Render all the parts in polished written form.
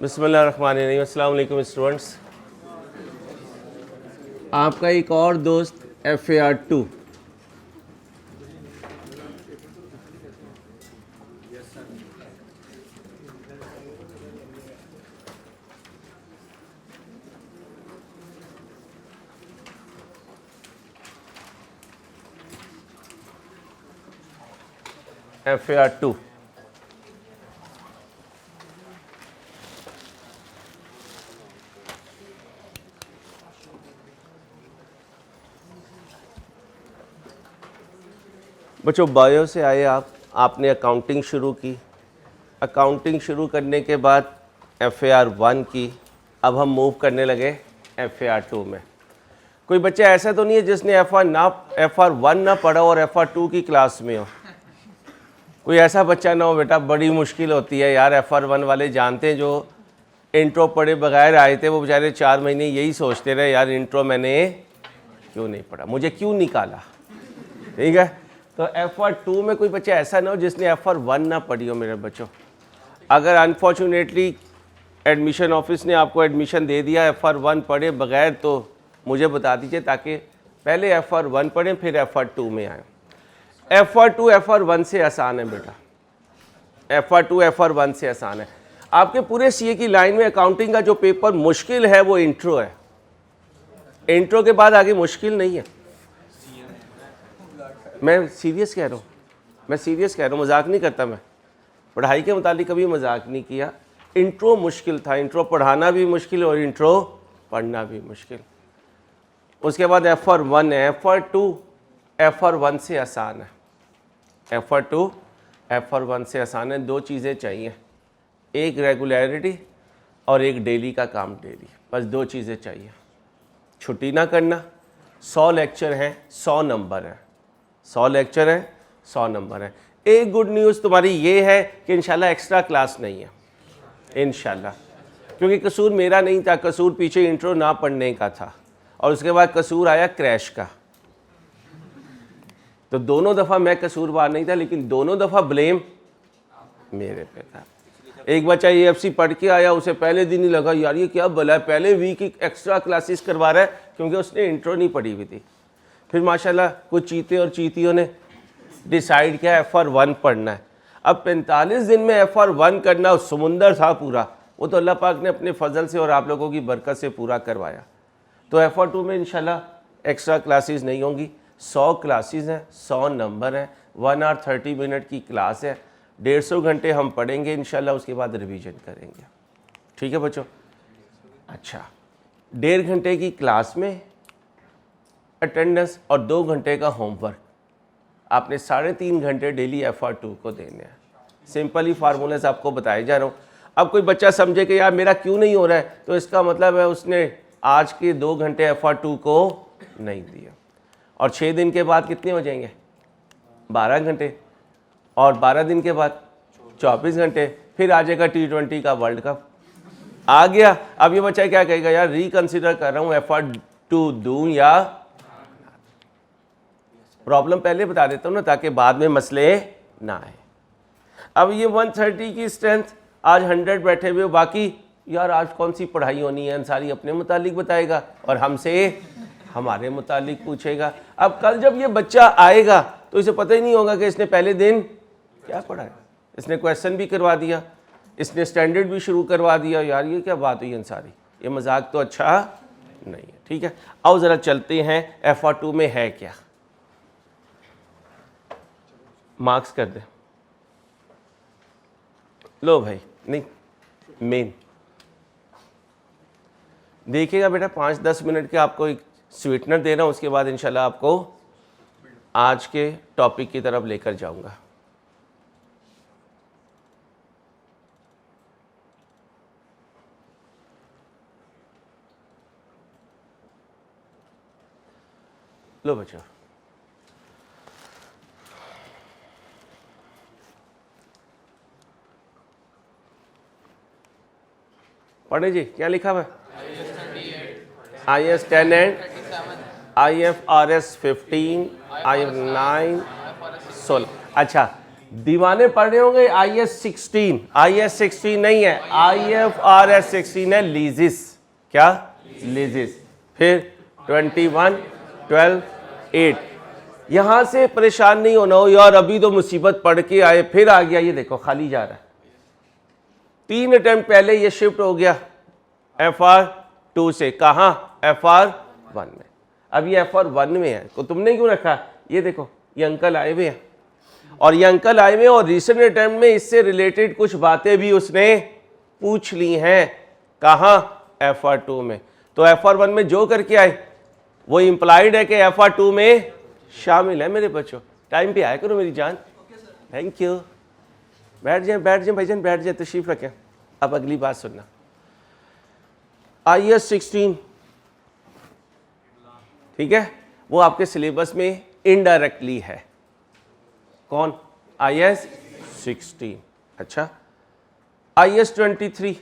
बिस्मिल्लाहिर्रहमानिर्रहीम। अस्सलाम वालेकुम स्टूडेंट्स। आपका एक और दोस्त FAR2 FAR2 बच्चों, बायो से आए आपने अकाउंटिंग शुरू की। अकाउंटिंग शुरू करने के बाद FAR1 की। अब हम मूव करने लगे FAR2 में। कोई बच्चा ऐसा तो नहीं है जिसने FAR1 ना पढ़ा और FAR2 की क्लास में हो। कोई ऐसा बच्चा ना हो बेटा, बड़ी मुश्किल होती है यार। FAR1 वाले जानते हैं, जो इंट्रो पढ़े बगैर आए थे वो बेचारे 4 महीने यही सोचते रहे, यार इंट्रो मैंने क्यों नहीं पढ़ा, मुझे क्यों निकाला। ठीक है, तो FAR2 में कोई बच्चा ऐसा ना हो जिसने FAR1 ना पढ़ी हो। मेरे बच्चों, अगर अनफॉर्चुनेटली एडमिशन ऑफिस ने आपको एडमिशन दे दिया FAR1 पढ़े बगैर, तो मुझे बता दीजिए, ताकि पहले FAR1 पढ़ें फिर FAR2 में आए। FAR2 FAR1 से आसान है बेटा। FAR2 FAR1 से आसान है। आपके पूरे CA की लाइन में अकाउंटिंग का जो पेपर मुश्किल है वो इंट्रो है। इंट्रो के बाद आगे मुश्किल नहीं है। मैं सीरियस कह रहा हूँ, मजाक नहीं करता। मैं पढ़ाई के मुतालिक कभी मजाक नहीं किया। इंट्रो मुश्किल था, इंट्रो पढ़ाना भी मुश्किल और इंट्रो पढ़ना भी मुश्किल। उसके बाद FAR1 है। FAR2 FAR1 से आसान है। FAR2 FAR1 से आसान है। दो चीज़ें चाहिए, एक रेगुलरिटी और एक डेली का काम डेली। बस दो चीज़ें चाहिए, छुट्टी ना करना। 100 लेक्चर हैं, 100 नंबर है। 100 लेक्चर हैं, 100 नंबर है। एक गुड न्यूज़ तुम्हारी ये है कि इंशाल्लाह एक्स्ट्रा क्लास नहीं है, इंशाल्लाह। क्योंकि कसूर मेरा नहीं था, कसूर पीछे इंट्रो ना पढ़ने का था, और उसके बाद कसूर आया क्रैश का। तो दोनों दफ़ा मैं कसूरवार नहीं था, लेकिन दोनों दफ़ा ब्लेम मेरे पे था। एक बच्चा AFC पढ़ के आया, उसे पहले दिन ही लगा यार ये क्या भला है, पहले वीक की एक्स्ट्रा क्लासेस करवा रहा है, क्योंकि उसने इंट्रो नहीं पढ़ी हुई थी। फिर माशाल्लाह कुछ चीते और चीतियों ने डिसाइड किया FAR1 पढ़ना है। अब 45 दिन में FAR1 करना समुंदर था पूरा, वो तो अल्लाह पाक ने अपने फजल से और आप लोगों की बरकत से पूरा करवाया। तो FAR2 में इंशाल्लाह एक्स्ट्रा क्लासेस नहीं होंगी। 100 क्लासेस हैं, 100 नंबर हैं, 1 आवर 30 मिनट की क्लास है। 150 घंटे हम पढ़ेंगे इंशाल्लाह, उसके बाद रिवीजन करेंगे। ठीक है बच्चों? अच्छा, 1.5 घंटे की क्लास में अटेंडेंस और 2 घंटे का होमवर्क आपने 3.5 घंटे डेली FAR2 को देने हैं। सिंपल ही फार्मूलाज आपको बताए जा रहा हूँ। अब कोई बच्चा समझे कि यार मेरा क्यों नहीं हो रहा है, तो इसका मतलब है उसने आज के 2 घंटे FAR2 को नहीं दिया। और 6 दिन के बाद कितने हो जाएंगे? 12 घंटे। और 12 दिन के बाद 24 घंटे। फिर आ जाएगा T20 का वर्ल्ड कप आ गया। अब ये बच्चा क्या कहेगा, यार रिकंसिडर कर रहा हूँ FAR2 दूँ या। प्रॉब्लम पहले बता देता हूँ ना, ताकि बाद में मसले ना आए। अब ये 130 की स्ट्रेंथ, आज 100 बैठे हुए, बाकी यार आज कौन सी पढ़ाई होनी है, अंसारी अपने मुतालिक बताएगा और हमसे हमारे मुतालिक पूछेगा। अब कल जब ये बच्चा आएगा तो इसे पता ही नहीं होगा कि इसने पहले दिन क्या पढ़ा है। इसने क्वेश्चन भी करवा दिया, इसने स्टैंडर्ड भी शुरू करवा दिया। यार ये क्या बात हुई अंसारी, ये मजाक तो अच्छा नहीं है। ठीक है, आओ ज़रा चलते हैं FAR2 में है क्या। मार्क्स कर दे लो भाई, नहीं मेन देखिएगा बेटा। 5-10 मिनट के आपको एक स्वीटनर दे रहा हूँ, उसके बाद इंशाल्लाह आपको आज के टॉपिक की तरफ लेकर जाऊंगा। लो बच्चों, पढ़े जी, क्या लिखा हुआ है? IAS 10 and IFRS 15, IF 9, 16। अच्छा, दीवाने पढ़ रहे होंगे IS-16, IS-16 नहीं है, IFRS-16 है, लीजिस। क्या? लीजिस। फिर 21, 12, 8। यहां से परेशान नहीं होना हो यार, अभी तो मुसीबत पढ़ के आए फिर आ गया, ये देखो खाली जा रहा है। 3 अटेम्प्ट पहले ये शिफ्ट हो गया FR2 से, कहां? FR1 में। अब ये FR1 में है, तो तुमने क्यों रखा? ये देखो ये अंकल आए हुए हैं, और ये अंकल आए हुए और रिसेंट अटेम्प्ट में इससे रिलेटेड कुछ बातें भी उसने पूछ ली हैं। कहां? FR2 में। तो FR1 में जो करके आए वो इंप्लाइड है कि FR2 में शामिल है। मेरे बच्चों टाइम पे आया करो मेरी जान। Thank you. बैठ जाए भाईजान, बैठ जाए, तशरीफ रखें। अब अगली बात सुनना। IS-16 ठीक है, वो आपके सिलेबस में इनडायरेक्टली है। कौन? IS-16। अच्छा, IS-23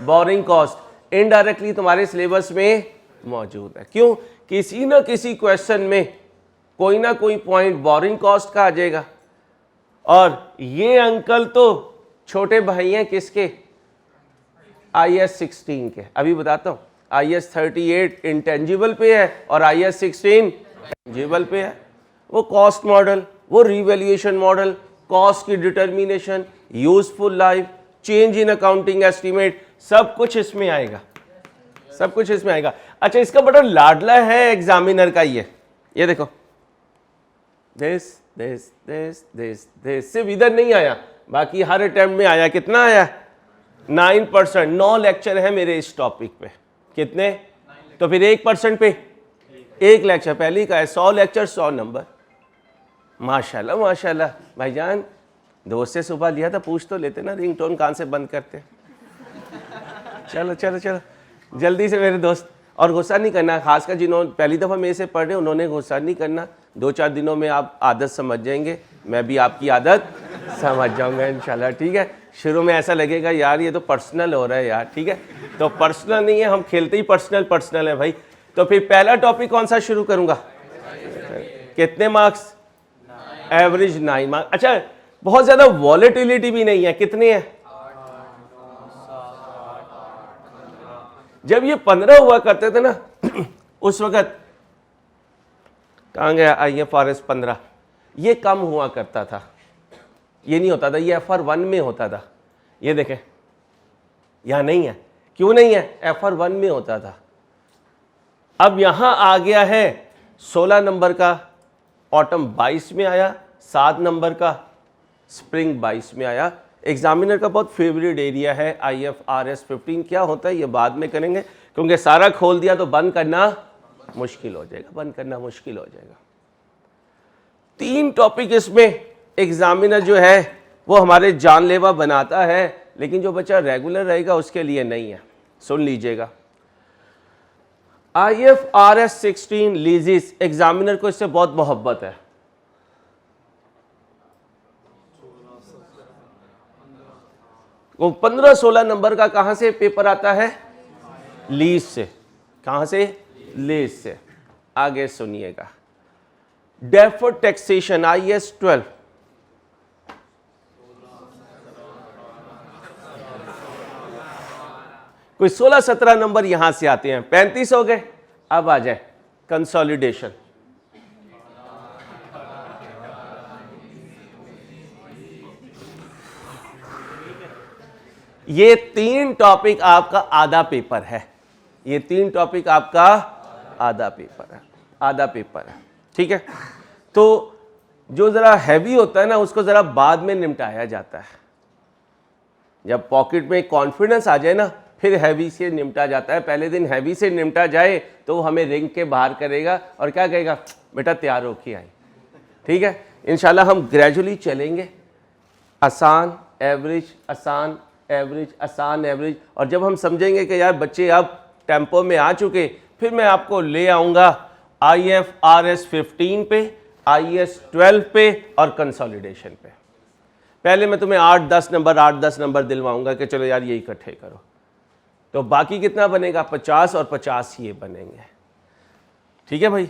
बोरिंग कॉस्ट इनडायरेक्टली तुम्हारे सिलेबस में मौजूद है। क्यों? किसी ना किसी क्वेश्चन में कोई ना कोई पॉइंट बोरिंग कॉस्ट का आ जाएगा। और ये अंकल तो छोटे भाई हैं किसके? IS-16 के। अभी बताता हूं, IS-38 इंटेंजिबल पे है और IS-16 टेंजिबल पे है। वो कॉस्ट मॉडल, वो रिवैल्यूएशन मॉडल, कॉस्ट की determination, useful life, change in accounting estimate, सब कुछ इसमें आएगा, सब कुछ इसमें आएगा। अच्छा, इसका बड़ा लाडला है एग्जामिनर का ये देखो, दिस सिर्फ इधर नहीं आया, बाकी हर अटेम्प्ट में आया। कितना आया? 9%। 9 लेक्चर है मेरे इस टॉपिक पे। कितने? तो फिर 1% पे 1 लेक्चर। पहले का है 100 लेक्चर 100 नंबर। माशाल्लाह माशाल्लाह। भाईजान दोस्त से सुबह लिया था, पूछ तो लेते ना रिंगटोन कहाँ से बंद करते। चलो चलो चलो जल्दी से मेरे दोस्त। और गुस्सा नहीं करना, खासकर जिन्होंने पहली दफ़ा मेरे से पढ़ रहे उन्होंने गुस्सा नहीं करना। 2-4 दिनों में आप आदत समझ जाएंगे, मैं भी आपकी आदत समझ जाऊंगा इंशाल्लाह। ठीक है, शुरू में ऐसा लगेगा यार ये तो पर्सनल हो रहा है यार। ठीक है, तो पर्सनल नहीं है, हम खेलते ही पर्सनल है भाई। तो फिर पहला टॉपिक कौन सा शुरू करूंगा? कितने मार्क्स? Average 9 marks. अच्छा, बहुत ज़्यादा वॉलेटिलिटी भी नहीं है। कितने हैं? जब ये 15 हुआ करते थे ना उस वक्त कहाँ गया IFRS 15, ये कम हुआ करता था, ये नहीं होता था, ये FR1 में होता था। ये देखें यहाँ नहीं है। क्यों नहीं है? FR1 में होता था। अब यहाँ आ गया है 16 नंबर का ऑटम 22 में आया, 7 नंबर का स्प्रिंग 22 में आया। एग्जामिनर का बहुत फेवरेट एरिया है IFRS 15। क्या होता है ये बाद में करेंगे, क्योंकि सारा खोल दिया तो बंद करना मुश्किल हो जाएगा, बंद करना मुश्किल हो जाएगा। 3 टॉपिक इसमें एग्जामिनर जो है वो हमारे जानलेवा बनाता है, लेकिन जो बच्चा रेगुलर रहेगा उसके लिए नहीं है। सुन लीजिएगा, IFRS 16 लीजिस, एग्जामिनर को इससे बहुत मोहब्बत है। वो 15-16 नंबर का कहां से पेपर आता है? लीज से। कहां से? लीज से। आगे सुनिएगा, डेफर्ड टैक्सेशन IS-12, कोई 16-17 नंबर यहां से आते हैं। 35 हो गए। अब आ जाए कंसोलिडेशन। ये 3 टॉपिक आपका आधा पेपर है। ये 3 टॉपिक आपका आधा पेपर है, आधा पेपर है। ठीक है, तो जो ज़रा हैवी होता है ना उसको ज़रा बाद में निपटाया जाता है। जब पॉकेट में कॉन्फिडेंस आ जाए ना फिर हैवी से निपटा जाता है। पहले दिन हैवी से निपटा जाए तो वो हमें रिंग के बाहर करेगा और क्या कहेगा, बेटा तैयार होके आई। ठीक है, इंशाल्लाह हम ग्रेजुअली चलेंगे, आसान एवरेज, आसान एवरेज, आसान एवरेज। और जब हम समझेंगे कि यार बच्चे अब टेम्पो में आ चुके, फिर मैं आपको ले आऊँगा IFRS 15 पे, IS-12 पे और कंसोलिडेशन पे। पहले मैं तुम्हें 8-10 नंबर दिलवाऊंगा कि चलो यार ये इकट्ठे करो, तो बाकी कितना बनेगा? 50 और 50 ये बनेंगे। ठीक है भाई,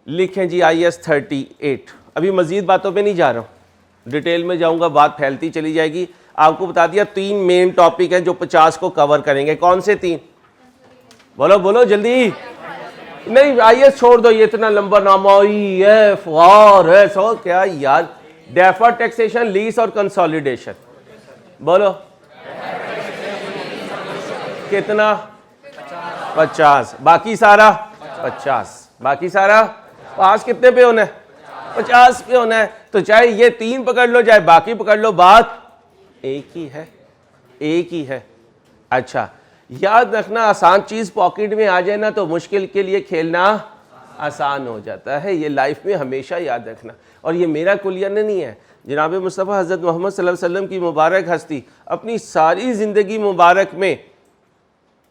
लिखें जी IS-38। अभी मजीद बातों पे नहीं जा रहा हूँ, डिटेल में जाऊंगा, बात फैलती चली जाएगी। आपको बता दिया 3 मेन टॉपिक हैं जो 50 को कवर करेंगे। कौन से 3? बोलो बोलो जल्दी। नहीं आईएएस छोड़ दो, ये इतना लंबा नामा EF और सो क्या यार। डेफर्ड टैक्सेशन, लीज और कंसोलिडेशन। बोलो कितना? 50। बाकी सारा 50। बाकी सारा पास कितने पे होना है? 50 पे होना है। तो चाहे ये 3 पकड़ लो चाहे बाकी पकड़ लो, बात एक ही है, एक ही है। अच्छा याद रखना, आसान चीज पॉकेट में आ जाए ना तो मुश्किल के लिए खेलना आसान हो जाता है। ये लाइफ में हमेशा याद रखना। और ये मेरा कुलियन नहीं है, जनाब मुस्तफ़ा हज़रत मोहम्मद सल्लल्लाहु अलैहि वसल्लम की मुबारक हस्ती अपनी सारी ज़िंदगी मुबारक में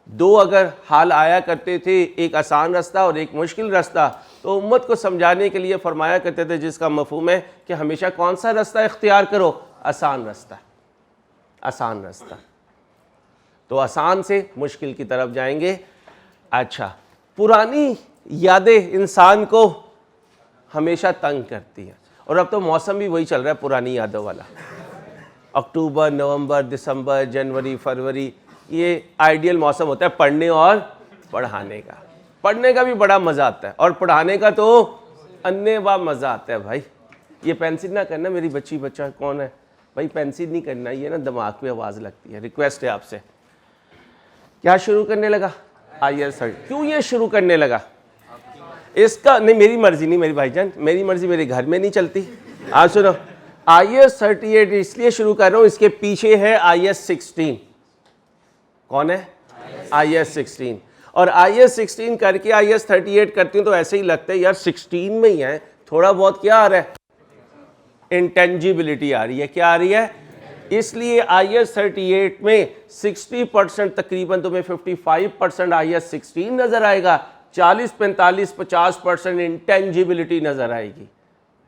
2 अगर हाल आया करते थे, एक आसान रास्ता और एक मुश्किल रास्ता, तो उम्मत को समझाने के लिए फरमाया करते थे, जिसका मफहूम है कि हमेशा कौन सा रास्ता इख्तियार करो? आसान रास्ता, आसान रास्ता। तो आसान से मुश्किल की तरफ जाएंगे। अच्छा, पुरानी यादें इंसान को हमेशा तंग करती हैं, और अब तो मौसम भी वही चल रहा है पुरानी यादों वाला। अक्टूबर, नवंबर, दिसंबर, जनवरी, फरवरी, ये आइडियल मौसम होता है पढ़ने और पढ़ाने का। पढ़ने का भी बड़ा मज़ा आता है और पढ़ाने का तो अन्य मज़ा आता है भाई। ये पेंसिल ना करना, मेरी बच्चा कौन है भाई, पेंसिल नहीं करना, ये ना दिमाग पे आवाज़ लगती है। रिक्वेस्ट है आपसे। क्या शुरू करने लगा? आईएएस। क्यों ये शुरू करने लगा? इसका नहीं, मेरी मर्जी नहीं मेरी भाईजान, मेरी मर्जी मेरे घर में नहीं चलती। आप सुनो, आईएएस 38 इसलिए शुरू कर रहा हूँ, इसके पीछे है आईएएस 16। कौन है? आईएएस 16। और आईएएस 16 करके आईएएस 38 करती हूँ तो ऐसे ही लगता है यार 16 में ही है। थोड़ा बहुत क्या आ रहा है? इंटेंजिबिलिटी आ रही है। क्या आ रही है? इसलिए आईएएस 38 में 60% तकरीबन तुम्हें 55% आईएएस 16 नजर आएगा, 40, 45, 50% इंटेंजिबिलिटी नजर आएगी।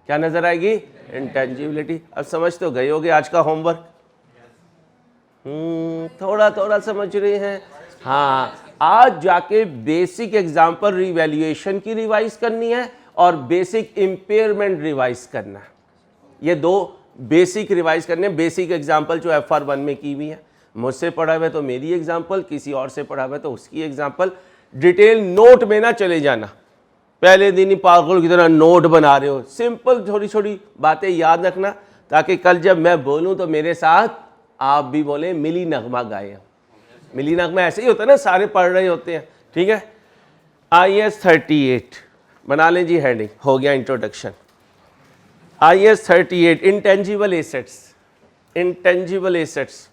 क्या नजर आएगी? इंटेंजिबिलिटी। अब समझ तो गए होगे आज का होमवर्क। थोड़ा थोड़ा समझ रहे हैं? हाँ, आज जाके बेसिक एग्जाम्पल रिवैल्यूएशन की रिवाइज करनी है और बेसिक इंपेयरमेंट रिवाइज करना है। ये 2 बेसिक रिवाइज करने। बेसिक एग्जाम्पल जो FR1 में की हुई है, मुझसे पढ़ा हुआ है तो मेरी एग्जाम्पल, किसी और से पढ़ा हुआ है तो उसकी एग्जाम्पल। डिटेल नोट में ना चले जाना, पहले दिन ही पागल की तरह नोट बना रहे हो। सिंपल छोटी छोटी बातें याद रखना, ताकि कल जब मैं बोलूं तो मेरे साथ आप भी बोले मिली नगमा गाए। मिली नगमा ऐसे ही होता है ना, सारे पढ़ रहे होते हैं। ठीक है, आईएएस 38 बना लें जी, हेडिंग हो गया introduction. IAS 38 intangible assets. Intangible assets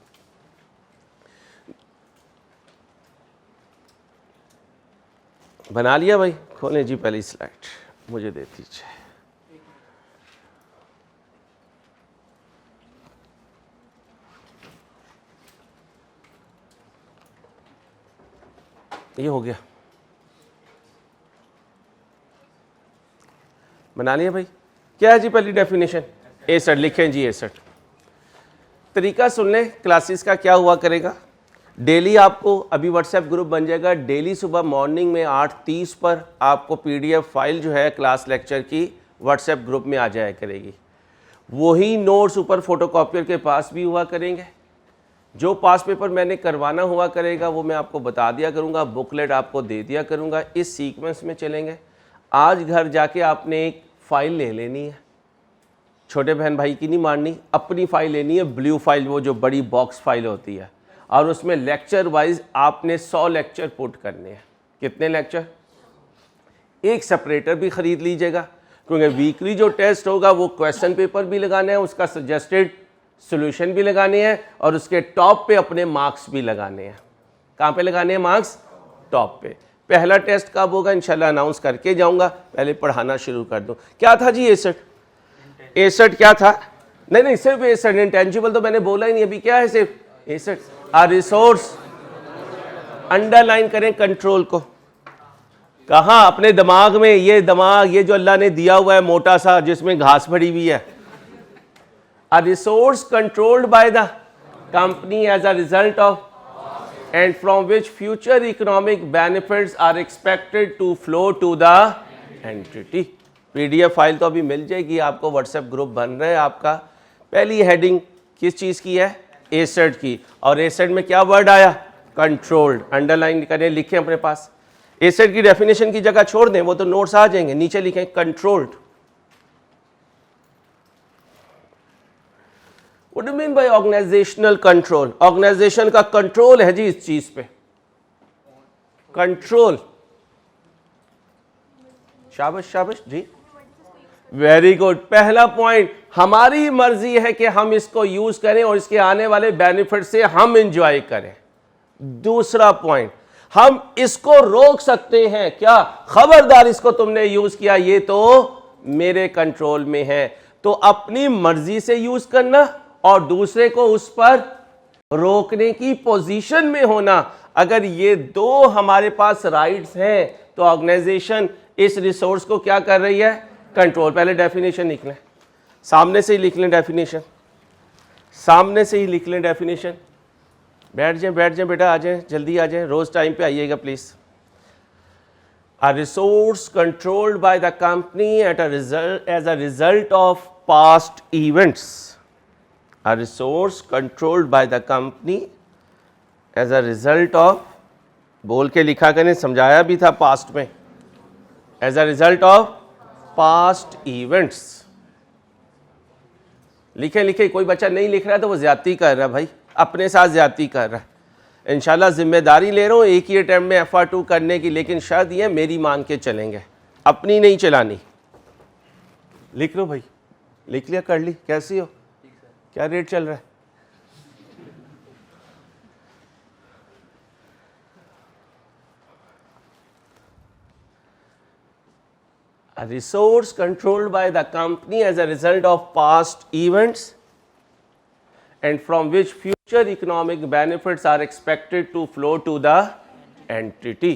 बना लिया भाई? खोलें जी पहली स्लाइड, मुझे दे दीजिए। ये हो गया, बना लिया भाई। क्या है जी पहली डेफिनेशन? एसेट लिखें जी। एसेट तरीका सुन लें क्लासेस का। क्या हुआ करेगा, डेली आपको अभी व्हाट्सएप ग्रुप बन जाएगा। डेली सुबह मॉर्निंग में 8:30 पर आपको पीडीएफ फाइल जो है क्लास लेक्चर की व्हाट्सएप ग्रुप में आ जाया करेगी। वही नोट्स ऊपर फोटोकॉपियर के पास भी हुआ करेंगे। जो पास पेपर मैंने करवाना हुआ करेगा वो मैं आपको बता दिया करूँगा, बुकलेट आपको दे दिया करूँगा। इस सीक्वेंस में चलेंगे। आज घर जाके आपने एक फ़ाइल ले लेनी है, छोटे बहन भाई की नहीं मारनी, अपनी फ़ाइल लेनी है, ब्लू फाइल, वो जो बड़ी बॉक्स फाइल होती है। और उसमें लेक्चर वाइज आपने 100 लेक्चर पुट करने हैं। कितने लेक्चर? एक सेपरेटर भी ख़रीद लीजिएगा, क्योंकि वीकली जो टेस्ट होगा वो क्वेश्चन पेपर भी लगाना है, उसका सजेस्टेड सॉल्यूशन भी लगाने हैं, और उसके टॉप पे अपने मार्क्स भी लगाने हैं। कहाँ पे लगाने हैं मार्क्स? टॉप पे। पहला टेस्ट कब होगा इंशाल्लाह अनाउंस करके जाऊंगा, पहले पढ़ाना शुरू कर दूं। क्या था जी एसेट? एसेट क्या था? नहीं सिर्फ एसेट, इंटेंजिबल तो मैंने बोला ही नहीं अभी। क्या है सिर्फ एसेट? आ रिसोर्स। अंडरलाइन करें कंट्रोल को। कहाँ? अपने दिमाग में। ये दिमाग, ये जो अल्लाह ने दिया हुआ है मोटा सा, जिसमें घास भरी हुई है। A resource controlled by the company as a result of and from which future economic benefits are expected to flow to the entity। PDF file तो अभी मिल जाएगी आपको, व्हाट्सएप ग्रुप बन रहा है आपका। पहली हेडिंग किस चीज़ की है? एसेट की। और एसेट में क्या वर्ड आया? कंट्रोल्ड। अंडरलाइन करें, लिखें अपने पास। एसेट की डेफिनेशन की जगह छोड़ दें, वो तो नोट्स आ जाएंगे, नीचे लिखें controlled. What do you mean by organizational control? Organisation का कंट्रोल है जी इस चीज पे, कंट्रोल। शाबाश शाबाश जी, वेरी गुड। पहला पॉइंट, हमारी मर्जी है कि हम इसको यूज करें और इसके आने वाले बेनिफिट से हम इंजॉय करें। दूसरा पॉइंट, हम इसको रोक सकते हैं क्या? खबरदार इसको तुमने यूज किया, ये तो मेरे कंट्रोल में है। तो अपनी मर्जी से यूज करना और दूसरे को उस पर रोकने की पोजीशन में होना, अगर ये दो हमारे पास राइट्स हैं तो ऑर्गेनाइजेशन इस रिसोर्स को क्या कर रही है? कंट्रोल। पहले डेफिनेशन लिख लें, सामने से ही लिख लें डेफिनेशन, सामने से ही लिख लें डेफिनेशन। बैठ जाएं बेटा, आ जाएं, जल्दी आ जाएं, रोज टाइम पे आइएगा please. A resource controlled by the company as a result of past events. A resource controlled by the company as a result of, बोल के लिखा करें, समझाया भी था पास्ट में, as a result of past events। लिखे, कोई बच्चा नहीं लिख रहा है तो वो ज्यादती कर रहा है भाई, अपने साथ ज्यादती कर रहा है। इंशाल्लाह जिम्मेदारी ले रहा हूँ एक ही अटेम्प्ट में FR2 करने की, लेकिन शर्त ये मेरी मान के चलेंगे, अपनी नहीं चलानी। लिख लो भाई, लिख लिया, कर ली। कैसी हो, क्या रेट चल रहा है? A resource controlled by the company as a result of past events and from which future economic benefits are expected to flow to the entity।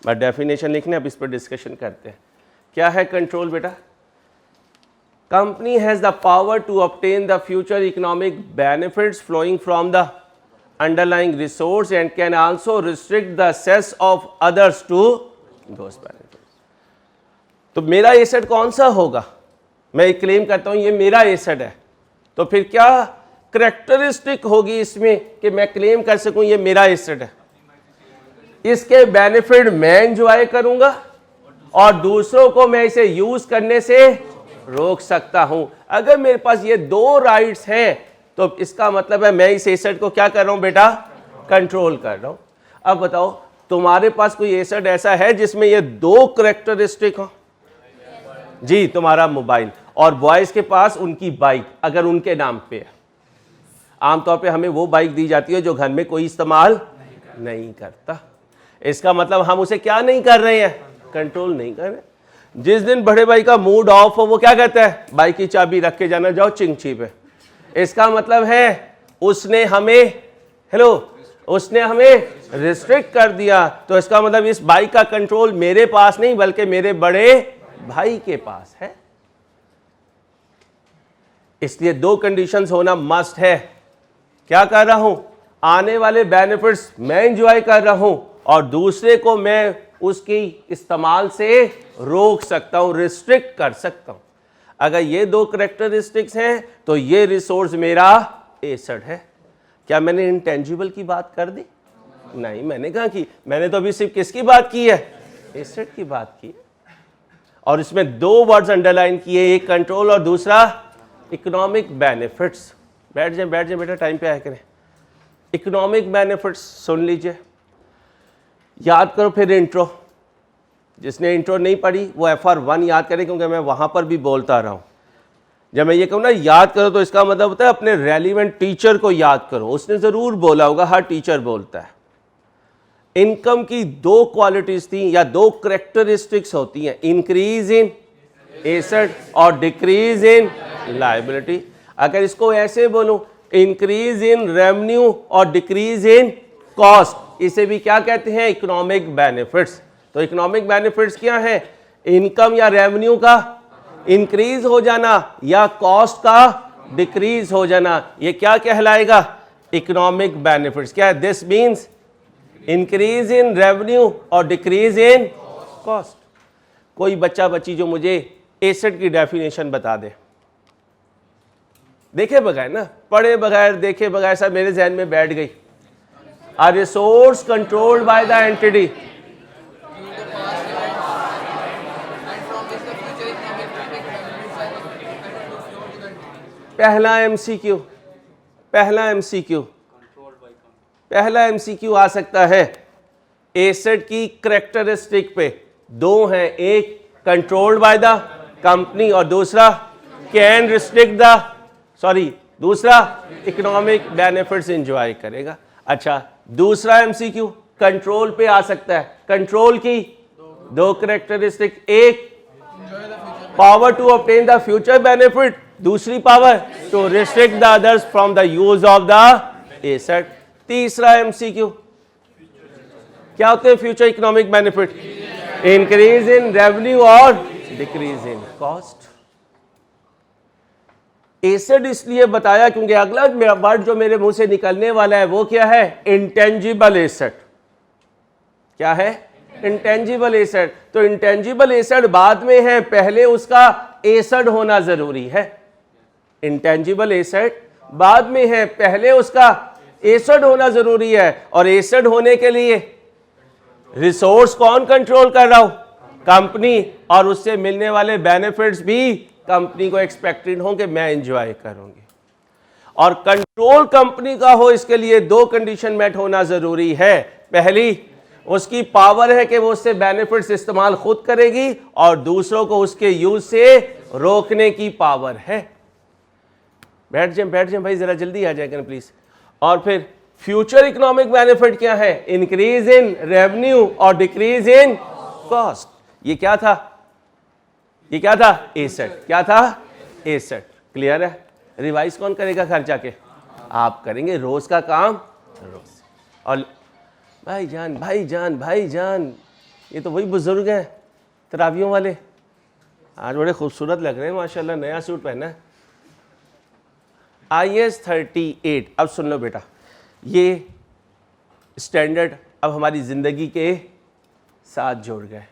But definition लिखने, अब इस पर डिस्कशन करते हैं। क्या है कंट्रोल बेटा? Company has the power to obtain the future economic benefits flowing from the underlying resource and can also restrict the access of others to those benefits। तो मेरा एसेट कौन सा होगा? मैं क्लेम करता हूं ये मेरा एसेट है, तो फिर क्या करेक्टरिस्टिक होगी इसमें कि मैं क्लेम कर सकूं ये मेरा एसेट है? इसके बेनिफिट मैं एंजॉय करूंगा और दूसरों को मैं इसे यूज करने से रोक सकता हूं। अगर मेरे पास ये दो राइट्स हैं तो इसका मतलब है मैं इस एसेट को क्या कर रहा हूं बेटा? कंट्रोल कर रहा हूं। अब बताओ, तुम्हारे पास कोई एसेट ऐसा है जिसमें ये दो करेक्टरिस्टिक हो? जी, तुम्हारा मोबाइल। और बॉयज के पास उनकी बाइक, अगर उनके नाम पे है। आमतौर पे हमें वो बाइक दी जाती है जो घर में कोई इस्तेमाल नहीं करता। इसका मतलब हम उसे क्या नहीं कर रहे हैं? कंट्रोल नहीं कर रहे। जिस दिन बड़े भाई का मूड ऑफ हो वो क्या कहता है? बाइक की चाबी रख के जाना, जाओ चिंची पे। इसका मतलब है उसने हमें रिस्ट्रिक्ट कर दिया। तो इसका मतलब इस बाइक का कंट्रोल मेरे पास नहीं बल्कि मेरे बड़े भाई के पास है। इसलिए दो कंडीशंस होना मस्ट है। क्या कर रहा हूं? आने वाले बेनिफिट्स मैं एंजॉय कर रहा हूं और दूसरे को मैं उसकी इस्तेमाल से रोक सकता हूं, रिस्ट्रिक्ट कर सकता हूं। अगर ये दो करेक्टरिस्टिक्स हैं तो ये रिसोर्स मेरा एसेट है। क्या मैंने इंटेंजिबल की बात कर दी? नहीं, मैंने कहा कि मैंने तो अभी सिर्फ किसकी बात की है? एसेट की बात की है। और इसमें दो वर्ड्स अंडरलाइन किए, एक कंट्रोल और दूसरा इकोनॉमिक बेनिफिट्स। बैठ जाए बेटा, टाइम पे आया करें। इकोनॉमिक बेनिफिट्स सुन लीजिए, याद करो फिर इंट्रो। जिसने इंट्रो नहीं पढ़ी वो FR1 याद करे, क्योंकि मैं वहां पर भी बोलता रहा हूं। जब मैं ये कहूँ ना याद करो, तो इसका मतलब होता है अपने रेलिवेंट टीचर को याद करो। उसने जरूर बोला होगा, हर टीचर बोलता है। इनकम की दो क्वालिटीज थी या दो करेक्टरिस्टिक्स होती हैं, इंक्रीज इन एसेट और डिक्रीज इन लायबिलिटी। अगर इसको ऐसे बोलूं, इंक्रीज इन रेवेन्यू और डिक्रीज इन कॉस्ट, इसे भी क्या कहते हैं? Economic benefits. तो इकोनॉमिक बेनिफिट्स क्या है? इनकम या रेवेन्यू का इंक्रीज हो जाना या कॉस्ट का डिक्रीज हो जाना, ये क्या कहलाएगा? Economic benefits. क्या है? This means increase in revenue और डिक्रीज इन कॉस्ट। कोई बच्चा बच्ची जो मुझे एसेट की डेफिनेशन बता दे। देखे बगैर ना, पढ़े बगैर देखे बगैर सब मेरे जहन में बैठ गई। A resource controlled by the entity. पहला एमसीक्यू आ सकता है एसेट की करेक्टरिस्टिक पे। दो हैं, एक कंट्रोल्ड बाय द कंपनी और दूसरा कैन रिस्ट्रिक्ट दूसरा इकोनॉमिक बेनिफिट्स एंजॉय करेगा। अच्छा, दूसरा एमसीक्यू कंट्रोल पे आ सकता है। कंट्रोल की दो करेक्टरिस्टिक, एक power to obtain the future benefit, दूसरी power to restrict the others from the use of the asset. तीसरा एमसीक्यू क्या होते हैं future economic benefit? Increase in revenue और डिक्रीज इन कॉस्ट। एसेट इसलिए बताया क्योंकि अगला वर्ड जो मेरे मुंह से निकलने वाला है वो क्या है? Intangible asset. क्या है? Intangible asset. तो इंटेंजिबल एसेट बाद में है, पहले उसका एसेट होना जरूरी है। इंटेंजिबल एसेट बाद में है, पहले उसका एसेट होना जरूरी है। और एसेट होने के लिए रिसोर्स कौन कंट्रोल कर रहा हो? कंपनी। और उससे मिलने वाले बेनिफिट्स भी कंपनी को एक्सपेक्टेड हो कि मैं एंजॉय करूंगी। और कंट्रोल कंपनी का हो, इसके लिए दो कंडीशन मेट होना जरूरी है। पहली, उसकी पावर है कि वो उससे बेनिफिट्स इस्तेमाल खुद करेगी, और दूसरों को उसके यूज से रोकने की पावर है। बैठ जाए भाई, जरा जल्दी आ जाएगा प्लीज। और फिर फ्यूचर इकोनॉमिक बेनिफिट क्या है? इंक्रीज इन रेवेन्यू और डिक्रीज इन कॉस्ट। ये क्या था? एसेट। क्या था? एसेट। क्लियर है? रिवाइज कौन करेगा घर जाके? आप करेंगे, रोज का काम रोज। और भाईजान ये तो वही बुजुर्ग हैं तरावियों वाले, आज बड़े खूबसूरत लग रहे हैं माशाल्लाह, नया सूट पहना। IS 38। अब सुन लो बेटा, ये स्टैंडर्ड अब हमारी ज़िंदगी के साथ जुड़ गए।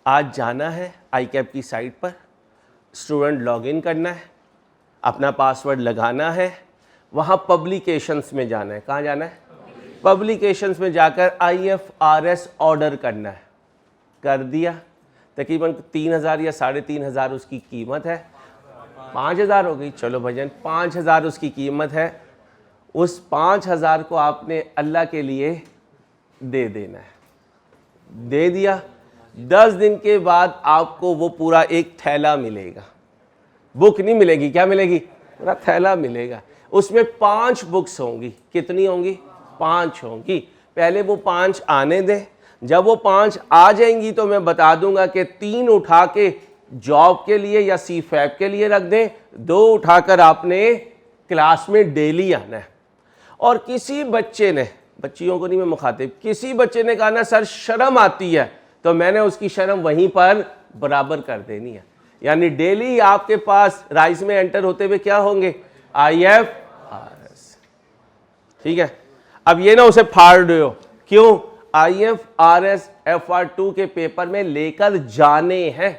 आज जाना है ICAP की साइट पर, स्टूडेंट लॉगिन करना है, अपना पासवर्ड लगाना है, वहाँ पब्लिकेशंस में जाना है। कहाँ जाना है? पब्लिकेशंस में जाकर IFRS ऑर्डर करना है। कर दिया, तकरीबन 3000 या 3500 उसकी कीमत है। 5000 हो गई, चलो भजन, 5000 उसकी कीमत है। उस 5000 को आपने अल्लाह के लिए दे देना है। दे दिया, 10 दिन के बाद आपको वो पूरा एक थैला मिलेगा। बुक नहीं मिलेगी, क्या मिलेगी? पूरा थैला मिलेगा। उसमें 5 बुक्स होंगी। कितनी होंगी? 5 होंगी। पहले वो 5 आने दे, जब वो 5 आ जाएंगी तो मैं बता दूंगा कि 3 उठा के जॉब के लिए या CFAP के लिए रख दें, 2 उठाकर आपने क्लास में डेली आना है। और किसी बच्चे ने, बच्चियों को नहीं मैं मुखातिब, किसी बच्चे ने कहा ना सर शर्म आती है, तो मैंने उसकी शर्म वहीं पर बराबर कर देनी है। यानी डेली आपके पास राइस में एंटर होते हुए क्या होंगे? IFRS। ठीक है? अब ये ना उसे फाड़ दो। क्यों? IFRS FR2 के पेपर में लेकर जाने हैं।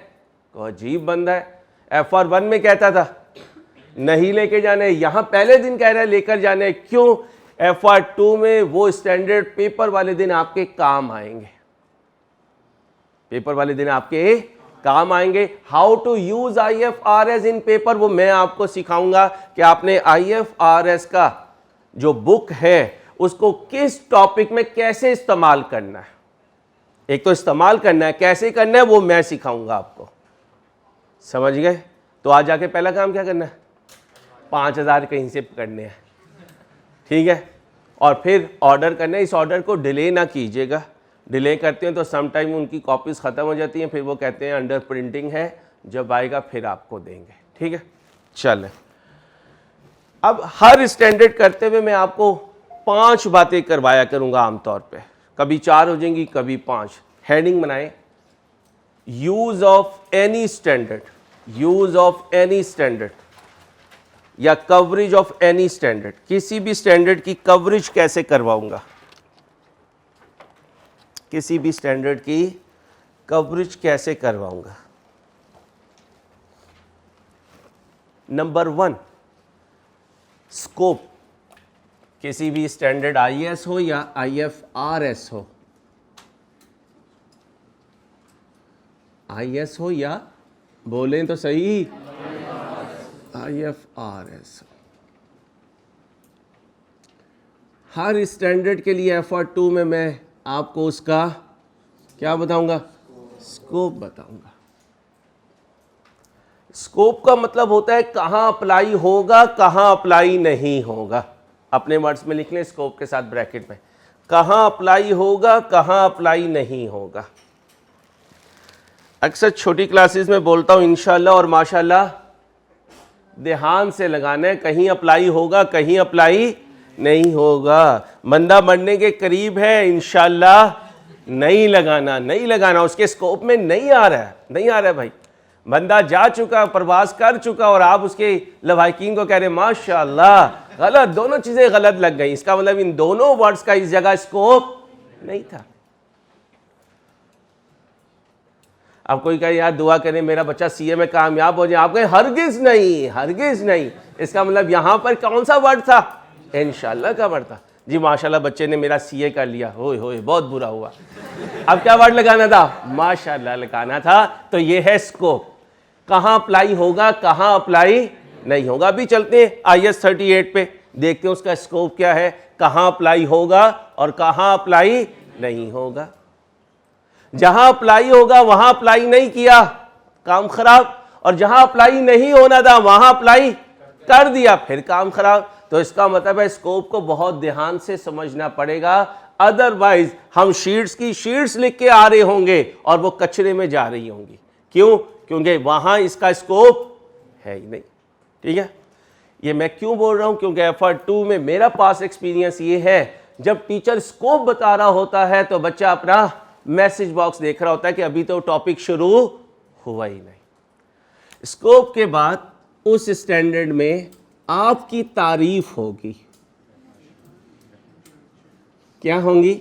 तो अजीब बंदा है, FR1 में कहता था नहीं लेके जाने, यहां पहले दिन कह रहा है लेकर जाने। क्यों? FR2 में वो स्टैंडर्ड पेपर वाले दिन आपके काम आएंगे। पेपर वाले दिन आपके काम आएंगे। How to use IFRS in paper, वो मैं आपको सिखाऊंगा कि आपने IFRS का जो बुक है उसको किस टॉपिक में कैसे इस्तेमाल करना है। एक तो इस्तेमाल करना है, कैसे करना है वो मैं सिखाऊंगा आपको। समझ गए? तो आज जाके पहला काम क्या करना है? 5000 कहीं से करने हैं। ठीक है? और फिर ऑर्डर करना है। इस ऑर्डर को डिले ना कीजिएगा। डिले करते हैं तो समटाइम उनकी कॉपीज़ ख़त्म हो जाती हैं, फिर वो कहते हैं अंडर प्रिंटिंग है, जब आएगा फिर आपको देंगे। ठीक है? चलें, अब हर स्टैंडर्ड करते हुए मैं आपको 5 बातें करवाया करूंगा आमतौर पे, कभी 4 हो जाएंगी, कभी 5। हेडिंग बनाएं, use of any standard, use of any standard या कवरेज ऑफ एनी स्टैंडर्ड। किसी भी स्टैंडर्ड की कवरेज कैसे करवाऊंगा, किसी भी स्टैंडर्ड की कवरेज कैसे करवाऊंगा। नंबर 1, स्कोप किसी भी स्टैंडर्ड IS हो या IFRS हो, IS हो या बोलें तो सही IFRS। हर स्टैंडर्ड के लिए FR2 में मैं आपको उसका क्या बताऊंगा, स्कोप बताऊंगा। स्कोप का मतलब होता है कहां अप्लाई होगा, कहां अप्लाई नहीं होगा। अपने वर्ड्स में लिख लें स्कोप के साथ ब्रैकेट में, कहां अप्लाई होगा, कहां अप्लाई नहीं होगा। अक्सर छोटी क्लासेस में बोलता हूं इंशाल्लाह और माशाल्लाह, ध्यान से लगाना है, कहीं अप्लाई होगा, कहीं अप्लाई नहीं होगा। बंदा मरने के करीब है, इंशाल्लाह नहीं लगाना, नहीं लगाना, उसके स्कोप में नहीं आ रहा है, नहीं आ रहा है भाई। बंदा जा चुका, प्रवास कर चुका और आप उसके लवाहिकीन को कह रहे माशाल्लाह, गलत, दोनों चीजें गलत लग गई। इसका मतलब इन दोनों वर्ड्स का इस जगह स्कोप नहीं था। अब कोई कहे यार दुआ करें मेरा बच्चा CA में कामयाब हो जाए, आप कहें हरगिज नहीं, हरगिज नहीं। इसका मतलब यहां पर कौन सा वर्ड था, इंशाल्लाह का वर्ड था। जी माशाल्लाह बच्चे ने मेरा CA कर लिया, होए होए बहुत बुरा हुआ। अब क्या वर्ड लगाना था, माशाल्लाह लगाना था। तो ये है स्कोप, कहां अप्लाई होगा, कहां अप्लाई नहीं होगा। अभी चलते हैं IS 38 पे, देखते हैं उसका स्कोप क्या है, कहां अप्लाई होगा और कहां अप्लाई नहीं होगा। जहां अप्लाई होगा वहां अप्लाई नहीं किया, काम खराब, और जहां अप्लाई नहीं होना था वहां अप्लाई कर दिया, फिर काम खराब। तो इसका मतलब है स्कोप को बहुत ध्यान से समझना पड़ेगा, अदरवाइज हम शीट्स की शीट्स लिख के आ रहे होंगे और वो कचरे में जा रही होंगी। क्यों, क्योंकि वहां इसका स्कोप है ही नहीं। ठीक है, ये मैं क्यों बोल रहा हूं, क्योंकि FR2 में मेरा पास एक्सपीरियंस ये है, जब टीचर स्कोप बता रहा होता है तो बच्चा अपना मैसेज बॉक्स देख रहा होता है कि अभी तो टॉपिक शुरू हुआ ही नहीं। स्कोप के बाद उस स्टैंडर्ड में आपकी तारीफ होगी, क्या होंगी,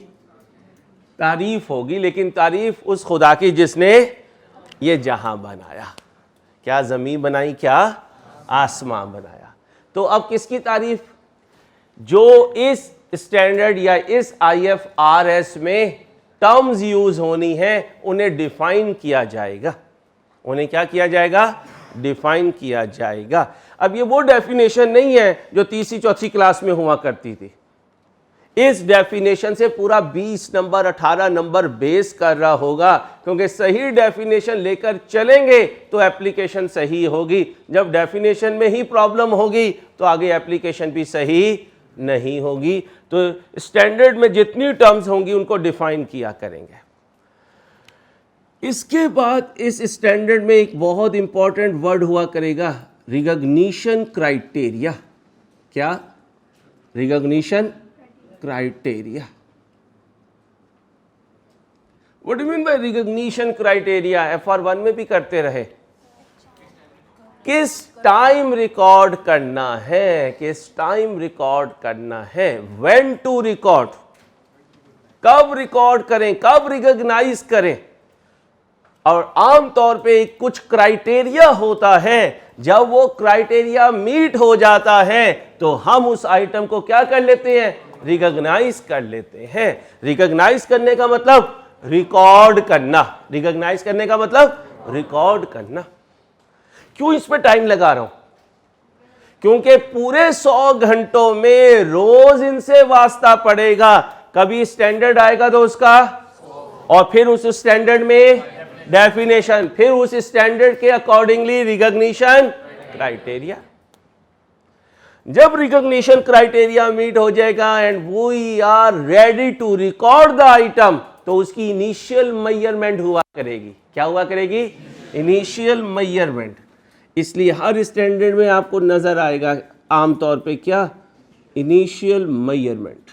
तारीफ होगी, लेकिन तारीफ उस खुदा की जिसने ये जहां बनाया, क्या जमीन बनाई, क्या आसमान बनाया। तो अब किसकी तारीफ, जो इस स्टैंडर्ड या इस IFRS में टर्म्स यूज होनी है उन्हें डिफाइन किया जाएगा, उन्हें क्या किया जाएगा, डिफाइन किया जाएगा। अब ये वो डेफिनेशन नहीं है जो तीसरी चौथी क्लास में हुआ करती थी। इस डेफिनेशन से पूरा 20 नंबर 18 नंबर बेस कर रहा होगा, क्योंकि सही डेफिनेशन लेकर चलेंगे तो एप्लीकेशन सही होगी। जब डेफिनेशन में ही प्रॉब्लम होगी तो आगे एप्लीकेशन भी सही नहीं होगी। तो स्टैंडर्ड में जितनी टर्म्स होंगी उनको डिफाइन किया करेंगे। इसके बाद इस स्टैंडर्ड में एक बहुत इंपॉर्टेंट वर्ड हुआ करेगा, रिकॉग्निशन क्राइटेरिया। क्या, recognition criteria. What do you mean by recognition criteria? FR1 में भी करते रहे। किस टाइम रिकॉर्ड करना है, किस टाइम रिकॉर्ड करना है, व्हेन टू रिकॉर्ड, कब रिकॉर्ड करें, कब रिकॉग्नाइज करें। और आमतौर पे कुछ क्राइटेरिया होता है, जब वो क्राइटेरिया मीट हो जाता है तो हम उस आइटम को क्या कर लेते हैं, रिकॉग्नाइज कर लेते हैं। रिकॉग्नाइज करने का मतलब रिकॉर्ड करना, रिकॉग्नाइज करने का मतलब रिकॉर्ड करना। क्यों इस पे टाइम लगा रहा हूं, क्योंकि पूरे 100 घंटों में रोज इनसे वास्ता पड़ेगा। कभी स्टैंडर्ड आएगा तो उसका, और फिर उस स्टैंडर्ड में डेफिनेशन, फिर उस स्टैंडर्ड के अकॉर्डिंगली रिकॉग्निशन क्राइटेरिया। जब रिकॉग्निशन क्राइटेरिया मीट हो जाएगा and we are ready to record the item, तो उसकी इनिशियल मेजरमेंट हुआ करेगी। क्या हुआ करेगी, इनिशियल मेजरमेंट। इसलिए हर स्टैंडर्ड में आपको नजर आएगा आमतौर पे क्या, initial measurement.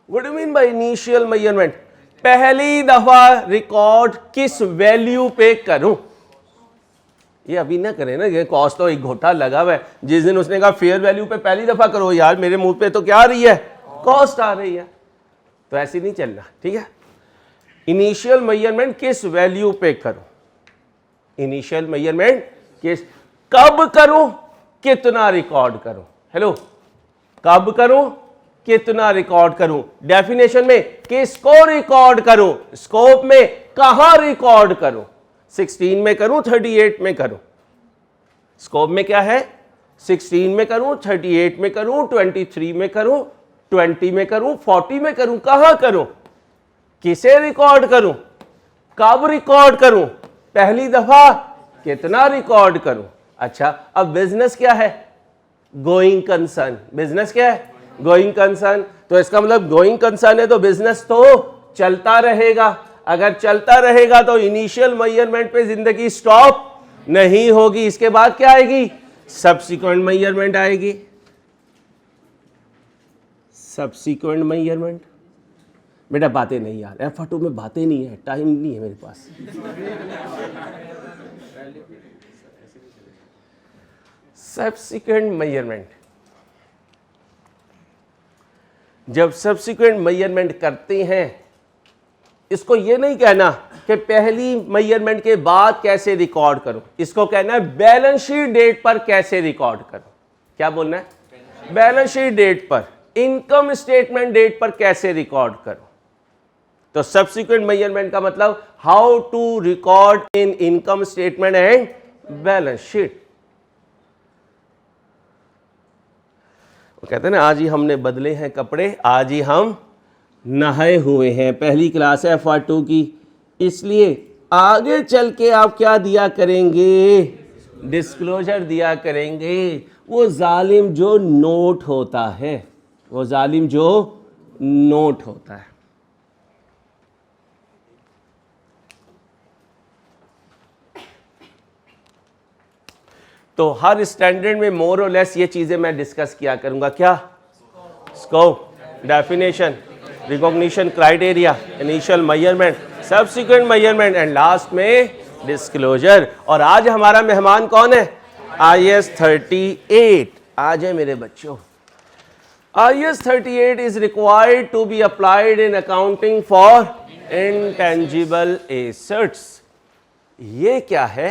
What do mean by initial measurement? पहली दफा रिकॉर्ड किस वैल्यू पे करूं। ये अभी ना करें ना, ये कॉस्ट तो एक घोटा लगा हुआ है। जिस दिन उसने कहा फेयर वैल्यू पे पहली दफा करो, यार मेरे मुंह पे तो क्या आ रही है, कॉस्ट आ रही है। तो ऐसे नहीं चलना, ठीक है। इनिशियल मेजरमेंट किस वैल्यू पे करूं, इनिशियल मेजरमेंट किस, कब करूं, कितना रिकॉर्ड करूं। हेलो, कब करूं, कितना रिकॉर्ड करूं। डेफिनेशन में किसको रिकॉर्ड करूं, स्कोप में कहां रिकॉर्ड करूं, 16 में करूं 38 में करूं। स्कोप में क्या है, 16 में करूं, 38 में करूं, 23 में करूं, 20 में करूं, 40 में करूं, कहां करूं, किसे रिकॉर्ड करूं, कब रिकॉर्ड करूं, पहली दफा कितना रिकॉर्ड करूं। अच्छा, अब बिजनेस क्या है, गोइंग कंसर्न। बिजनेस क्या है, गोइंग कंसर्न। तो इसका मतलब गोइंग कंसर्न है तो बिजनेस तो चलता रहेगा। अगर चलता रहेगा तो इनिशियल मेजरमेंट पे जिंदगी स्टॉप नहीं होगी। इसके बाद क्या आएगी, सब्सिक्वेंट मेजरमेंट आएगी। सब्सिक्वेंट मेजरमेंट, बेटा बातें नहीं यार, F2 में बातें नहीं है, टाइम नहीं है मेरे पास। सब्सिक्वेंट मेजरमेंट, जब सब्सिक्वेंट मेजरमेंट करते हैं, इसको ये नहीं कहना कि पहली मेजरमेंट के बाद कैसे रिकॉर्ड करो, इसको कहना है बैलेंस शीट डेट पर कैसे रिकॉर्ड करो। क्या बोलना है, बैलेंस शीट डेट पर, इनकम स्टेटमेंट डेट पर कैसे रिकॉर्ड करो। तो सब्सिक्वेंट मेजरमेंट का मतलब how to record in income statement and balance sheet. वो कहते हैं ना, आज ही हमने बदले हैं कपड़े, आज ही हम नहाए हुए हैं। पहली क्लास है FR2 की, इसलिए आगे चल के आप क्या दिया करेंगे, डिस्क्लोजर दिया करेंगे। वो जालिम जो नोट होता है, वो जालिम जो नोट होता है। तो हर स्टैंडर्ड में मोर और लेस ये चीजें मैं डिस्कस किया करूंगा। क्या, scope, definition, recognition criteria, initial measurement, subsequent measurement and last में डिस्क्लोजर। और आज हमारा मेहमान कौन है, IS 38। आज है मेरे बच्चों, IS 38 is required to be applied in accounting for intangible assets। ये क्या है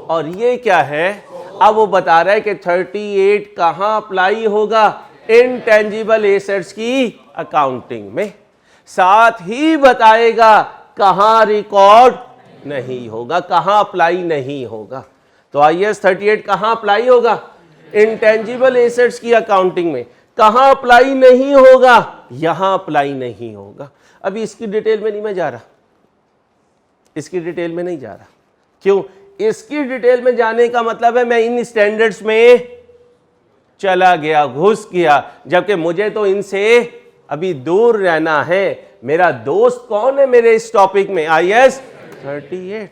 और ये क्या है, अब वो बता रहा है कि 38 कहां अप्लाई होगा, इनटेंजिबल एसेट्स की अकाउंटिंग में। साथ ही बताएगा कहां रिकॉर्ड नहीं होगा, कहां अप्लाई नहीं होगा। तो IS 38 कहां अप्लाई होगा, इंटेंजिबल एसेट्स की अकाउंटिंग में। कहां अप्लाई नहीं होगा, यहां अप्लाई नहीं होगा। अभी इसकी डिटेल में नहीं मैं जा रहा, इसकी डिटेल में नहीं जा रहा। क्यों, इसकी डिटेल में जाने का मतलब है मैं इन स्टैंडर्ड्स में चला गया, घुस गया, जबकि मुझे तो इनसे अभी दूर रहना है। मेरा दोस्त कौन है मेरे इस टॉपिक में, IS 38।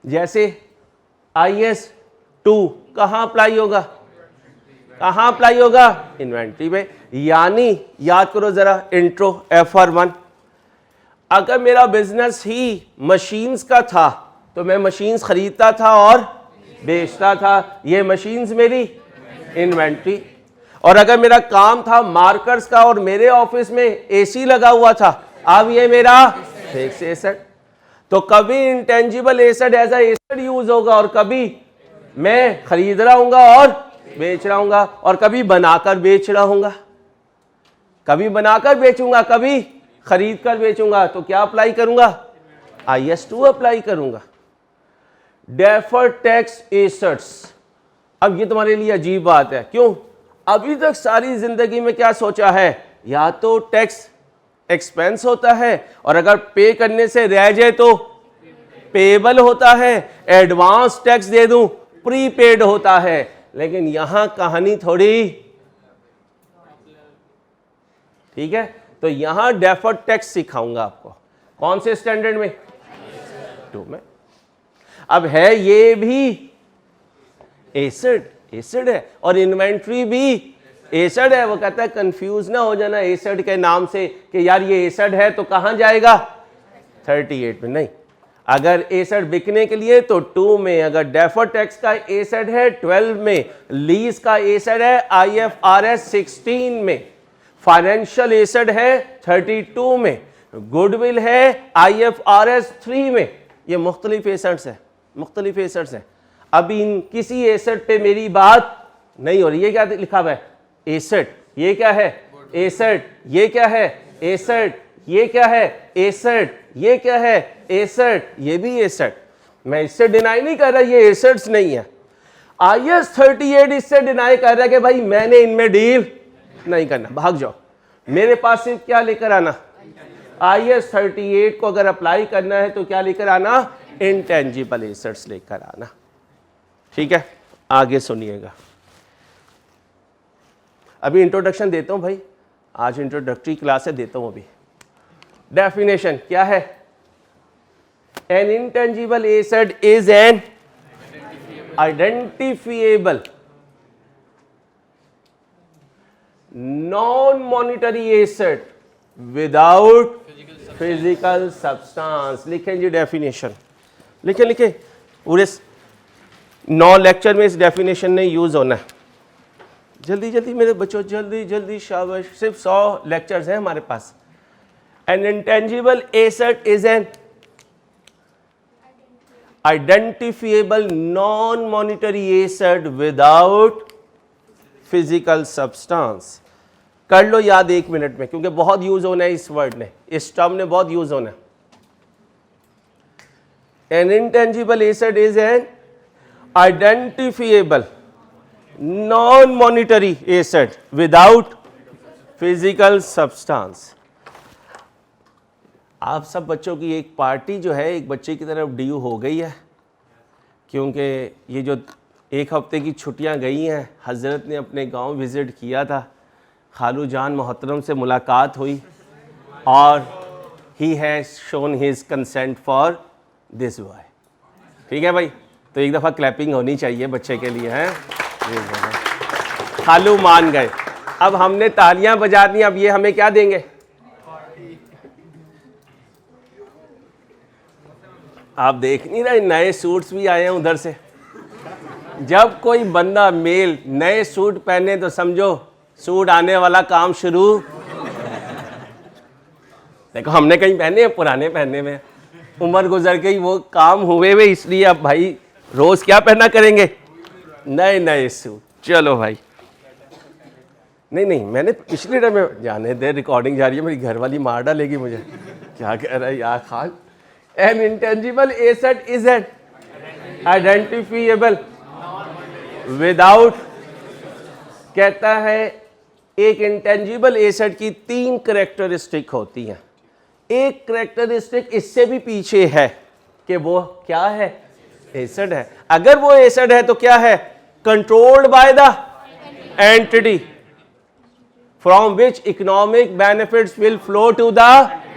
जैसे IS 2 कहां अप्लाई होगा, कहां अप्लाई होगा, इन्वेंट्री में। यानी याद करो जरा इंट्रो FR1, अगर मेरा बिजनेस ही मशीन्स का था तो मैं मशीन्स खरीदता था और बेचता था, ये मशीन्स मेरी इन्वेंट्री। और अगर मेरा काम था मार्कर्स का और मेरे ऑफिस में AC लगा हुआ था, अब ये मेरा फिक्स एसेट। तो कभी intangible asset as a asset use होगा और कभी मैं खरीद रहा हूंगा और बेच रहा हूंगा, और कभी बनाकर बेच रहा हूंगा, कभी बनाकर बेचूंगा, कभी खरीद कर बेचूंगा। तो क्या अप्लाई करूंगा, IS 2 अप्लाई करूंगा। डेफर्ड टैक्स एसेट्स, अब ये तुम्हारे लिए अजीब बात है। क्यों, अभी तक सारी जिंदगी में क्या सोचा है, या तो टैक्स एक्सपेंस होता है और अगर पे करने से रह जाए तो पेबल होता है, एडवांस टैक्स दे दूं प्रीपेड होता है। लेकिन यहां कहानी थोड़ी ठीक है। तो यहां डेफर्ड टैक्स सिखाऊंगा आपको। कौन से स्टैंडर्ड में, 2 में। अब है ये भी एसेट, एसेट है, और इन्वेंट्री भी एसेट है। वो कहता है कंफ्यूज ना हो जाना एसेट के नाम से कि यार ये एसेट है तो कहां जाएगा, 38 में। नहीं, अगर एसेट बिकने के लिए तो 2 में, अगर डेफर्ड टैक्स का एसेट है 12 में, लीज का एसेट है IFRS 16 में, फाइनेंशियल एसेट है 32 में, गुडविल है IFRS 3 में। ये मुख्तलिफ एसेट्स हैं, मुख्तलिफ एसेट्स हैं। अभी इन किसी एसेट पे मेरी बात नहीं हो रही। ये क्या लिखा हुआ है? एसेट। ये क्या है? एसेट। ये क्या है? एसेट। ये क्या है? एसेट। ये क्या है? एसेट। ये भी एसेट। मैं इससे डिनाई नहीं कर रहा ये एसेट्स नहीं है। IAS 38 इससे डिनाई कर रहा है कि भाई मैंने इनमें डील नहीं करना, भाग जाओ। मेरे पास सिर्फ क्या लेकर आना? IAS 38 को अगर अप्लाई करना है तो क्या लेकर आना? इंटेंजिबल एसेट्स लेकर आना। ठीक है, आगे सुनिएगा। अभी इंट्रोडक्शन देता हूं भाई, आज इंट्रोडक्टरी क्लास है, देता हूं अभी। डेफिनेशन क्या है? N intangible asset is an identifiable non-monetary asset without physical substance। लिखें जी डेफिनेशन, लिखें लिखें। पूरे 9 लेक्चर में इस डेफिनेशन ने यूज होना है। जल्दी जल्दी मेरे बच्चों, जल्दी जल्दी, शाबाश। सिर्फ 100 लेक्चर्स हैं हमारे पास। An intangible asset is an identifiable non-monetary asset without physical substance। कर लो याद 1 मिनट में, क्योंकि बहुत यूज होना है इस वर्ड ने, इस टर्म ने बहुत यूज होना है। An intangible asset is an identifiable non-monetary asset without physical substance। आप सब बच्चों की एक पार्टी जो है एक बच्चे की तरफ ड्यू हो गई है, क्योंकि ये जो 1 हफ्ते की छुट्टियां गई हैं, हज़रत ने अपने गांव विज़िट किया था, खालू जान मोहतरम से मुलाकात हुई और he has shown his consent for this boy. ठीक है भाई, तो एक दफ़ा क्लैपिंग होनी चाहिए बच्चे के लिए, हैं? खालू मान गए। अब हमने तालियां बजा दी, अब ये हमें क्या देंगे? आप देख नहीं रहे, नए सूट्स भी आए हैं उधर से। जब कोई बंदा मेल नए सूट पहने तो समझो सूट आने वाला काम शुरू। देखो हमने कहीं पहने हैं, पुराने पहने में उम्र गुजर गई, वो काम हुए हुए, इसलिए अब भाई रोज क्या पहना करेंगे? नए नए सूट। चलो भाई, नहीं नहीं, मैंने पिछले टाइम में, जाने दे, रिकॉर्डिंग जा रही है, मेरी घरवाली मार डालेगी मुझे। क्या कह रहा है यार Khan? An intangible asset is an identifiable without, कहता है एक इंटेंजिबल एसेट की 3 करेक्टरिस्टिक होती हैं। एक करेक्टरिस्टिक इससे भी पीछे है कि वो क्या है? एसेट है। अगर वो एसेट है तो क्या है? Controlled by the entity from which economic benefits will flow to the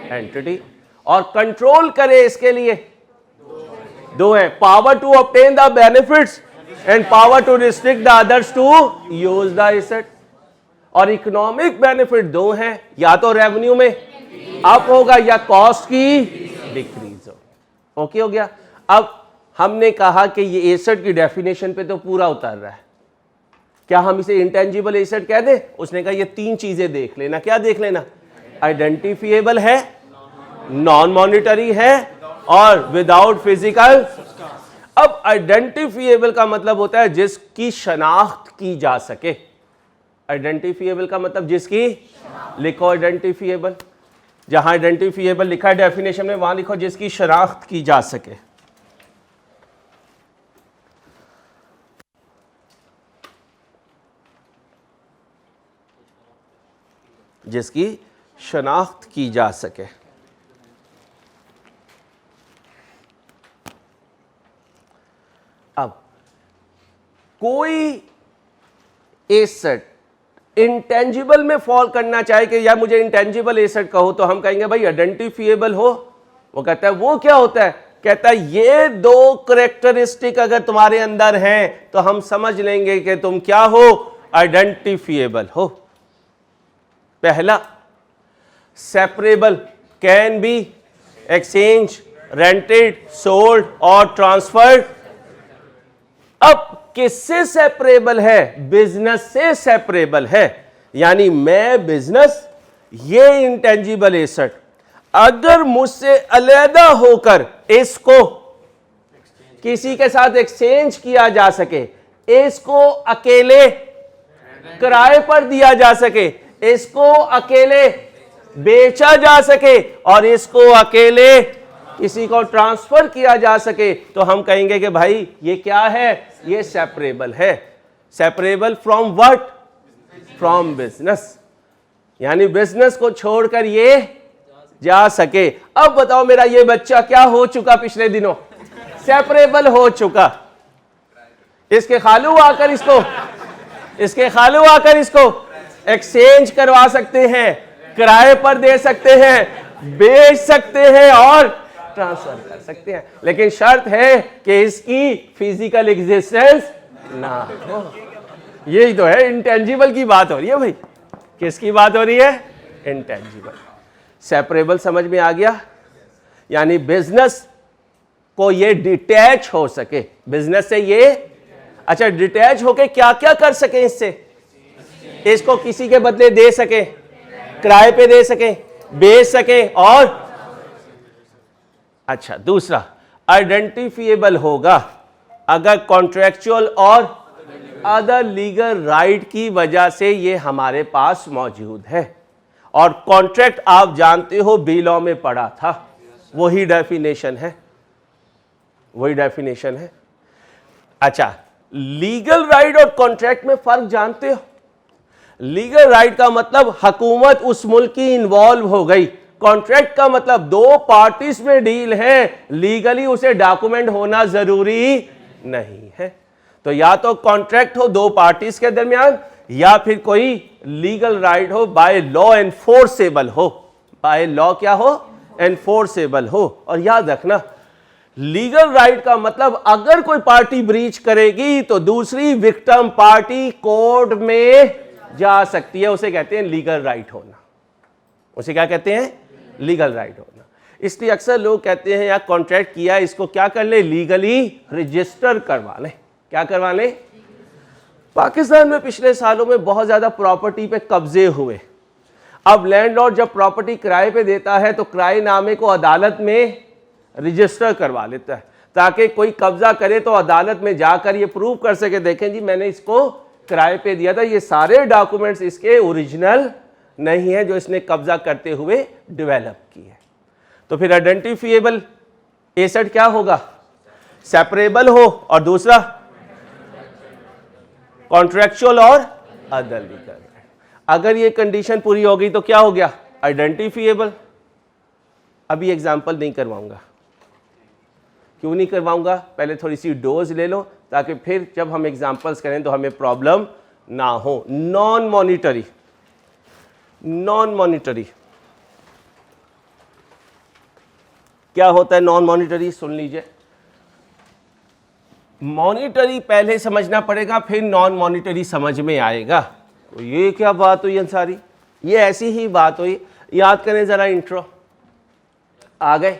entity. और कंट्रोल करे इसके लिए 2 है, power to obtain the benefits and power to restrict the others to use the asset. और इकोनॉमिक बेनिफिट 2 हैं, या तो revenue में अप होगा या कॉस्ट की डिक्रीज हो। ओके हो गया। अब हमने कहा कि ये एसेट की डेफिनेशन पे तो पूरा उतर रहा है, क्या हम इसे इंटेंजिबल एसेट कह दें? उसने कहा ये 3 चीजें देख लेना। क्या देख लेना? आइडेंटिफिएबल है, नॉन मॉनिटरी है और विदाउट फिजिकल। अब आइडेंटिफिएबल का मतलब होता है जिसकी शनाख्त की जा सके। आइडेंटिफिएबल का मतलब जिसकी, लिखो आइडेंटिफिएबल, जहां आइडेंटिफिएबल लिखा है डेफिनेशन में वहां लिखो जिसकी शनाख्त की जा सके। जिसकी शनाख्त की जा सके। अब कोई एसेट इंटेंजिबल में फॉल करना चाहे कि यार मुझे इंटेंजिबल एसेट कहो, तो हम कहेंगे भाई आइडेंटिफिएबल हो। वो कहता है वो क्या होता है? कहता है ये 2 करेक्टरिस्टिक अगर तुम्हारे अंदर हैं तो हम समझ लेंगे कि तुम क्या हो? आइडेंटिफिएबल हो। पहला, separable, can be exchange, rented, sold और ट्रांसफर्ड। अब किससे सेपरेबल है? बिजनेस से सेपरेबल है, यानी मैं बिजनेस, ये इंटेंजिबल एसेट अगर मुझसे अलहदा होकर इसको किसी के साथ एक्सचेंज किया जा सके, इसको अकेले किराए पर दिया जा सके, इसको अकेले बेचा जा सके और इसको अकेले किसी को ट्रांसफर किया जा सके, तो हम कहेंगे कि भाई ये क्या है, ये सेपरेबल है। Separable from what? From business. यानी बिजनेस को छोड़कर ये जा सके। अब बताओ मेरा ये बच्चा क्या हो चुका पिछले दिनों? सेपरेबल हो चुका। इसके खालू आकर इसको एक्सचेंज करवा सकते हैं, किराए पर दे सकते हैं, बेच सकते हैं और ट्रांसफर कर सकते हैं, लेकिन शर्त है कि इसकी फिजिकल एग्जिस्टेंस ना हो। यही तो है, इंटेंजिबल की बात हो रही है भाई। किसकी बात हो रही है? इंटेंजिबल। सेपरेबल समझ में आ गया? यानी बिजनेस को ये डिटैच हो सके, बिजनेस से ये अच्छा डिटैच होके क्या क्या कर सके, इससे इसको किसी के बदले दे सके, किराए पे दे सके, बेच सके और अच्छा दूसरा आइडेंटिफिएबल होगा अगर कॉन्ट्रेक्चुअल और अदर लीगल राइट की वजह से ये हमारे पास मौजूद है। और कॉन्ट्रैक्ट आप जानते हो बी लॉ में पढ़ा था, वही डेफिनेशन है, वही डेफिनेशन है। अच्छा, लीगल राइट और कॉन्ट्रैक्ट में फर्क जानते हो? लीगल राइट का मतलब हुकूमत उस मुल्क की इन्वॉल्व हो गई, कॉन्ट्रैक्ट का मतलब दो पार्टीज में डील है, लीगली उसे डॉक्यूमेंट होना जरूरी नहीं है। तो या तो कॉन्ट्रैक्ट हो दो पार्टीज के दरमियान, या फिर कोई लीगल राइट हो, बाय लॉ एनफोर्सेबल हो, बाय लॉ क्या हो? एनफोर्सेबल हो। और याद रखना, लीगल राइट का मतलब अगर कोई पार्टी ब्रीच करेगी तो दूसरी विक्टिम पार्टी कोर्ट में जा सकती है, उसे कहते हैं लीगल राइट होना। उसे क्या कहते हैं? लीगल राइट होना। इसलिए अक्सर लोग कहते हैं यार कॉन्ट्रैक्ट किया, इसको क्या कर ले? लीगली रजिस्टर करवा ले। क्या करवा ले? पाकिस्तान में पिछले सालों में बहुत ज्यादा प्रॉपर्टी पे कब्जे हुए। अब लैंडलॉर्ड जब प्रॉपर्टी किराए पे देता है तो किराएनामे को अदालत में रजिस्टर करवा लेता है, ताकि कोई कब्जा करे तो अदालत में जाकर ये प्रूव कर सके, देखें जी मैंने इसको किराए पे दिया था, ये सारे डॉक्यूमेंट्स इसके ओरिजिनल नहीं है जो इसने कब्जा करते हुए डेवलप किए। तो फिर आइडेंटिफिएबल एसेट क्या होगा? सेपरेबल हो, और दूसरा कॉन्ट्रेक्चुअल और अदर लीगल। अगर ये कंडीशन पूरी हो गई तो क्या हो गया? आइडेंटिफिएबल। अभी एग्जांपल नहीं करवाऊंगा। क्यों नहीं करवाऊंगा? पहले थोड़ी सी डोज ले लो, ताकि फिर जब हम एग्जांपल्स करें तो हमें प्रॉब्लम ना हो। नॉन मॉनिटरी, नॉन मॉनिटरी क्या होता है? नॉन मॉनिटरी सुन लीजिए। मॉनिटरी पहले समझना पड़ेगा, फिर नॉन मॉनिटरी समझ में आएगा। तो ये क्या बात हुई अंसारी? ये ऐसी ही बात हुई। याद करें जरा, इंट्रो आ गए।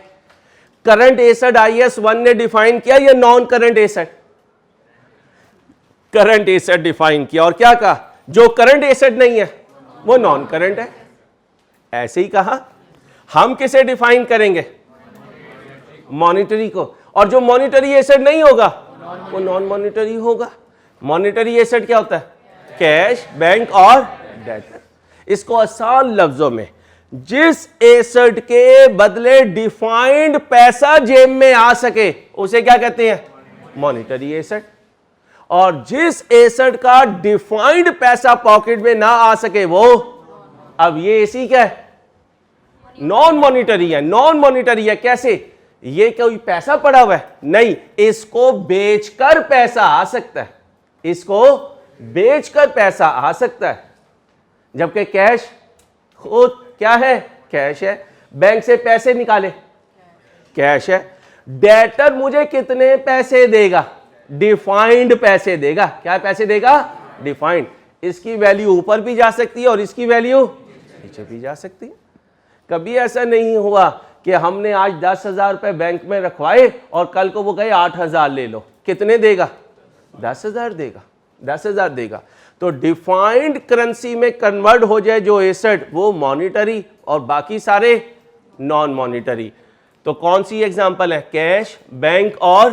करंट एसेट IS 1 ने डिफाइन किया, या non current asset? Current asset define किया, और क्या कहा? जो करंट एसेट नहीं है वो नॉन करंट है। ऐसे ही कहा। हम किसे डिफाइन करेंगे? मॉनिटरी को। और जो मॉनिटरी एसेट नहीं होगा वो नॉन मॉनिटरी होगा। मॉनिटरी एसेट क्या होता है? कैश, बैंक और डेटर। इसको आसान लफ्जों में, जिस एसेट के बदले डिफाइंड पैसा जेब में आ सके उसे क्या कहते हैं? Monetary asset. और जिस एसेट का डिफाइंड पैसा पॉकेट में ना आ सके वो, अब ये इसी क्या है? नॉन मॉनिटरी है। नॉन मॉनिटरी है कैसे? ये कोई पैसा पड़ा हुआ है? नहीं, इसको बेचकर पैसा आ सकता है, इसको बेचकर पैसा आ सकता है। जबकि कैश खुद क्या है? कैश है। बैंक से पैसे निकाले, कैश है। डेटर मुझे कितने पैसे देगा? डिफाइंड पैसे देगा। क्या पैसे देगा? डिफाइंड। इसकी वैल्यू ऊपर भी जा सकती है और इसकी वैल्यू नीचे भी जा सकती है। कभी ऐसा नहीं हुआ कि हमने आज 10,000 रुपए बैंक में रखवाए और कल को वो कहे 8,000 ले लो। कितने देगा? 10,000 देगा। 10,000 देगा। तो डिफाइंड करेंसी में कन्वर्ट हो जाए जो एसेट वो मॉनिटरी और बाकी सारे नॉन मॉनिटरी। तो कौन सी एग्जांपल है? कैश, बैंक और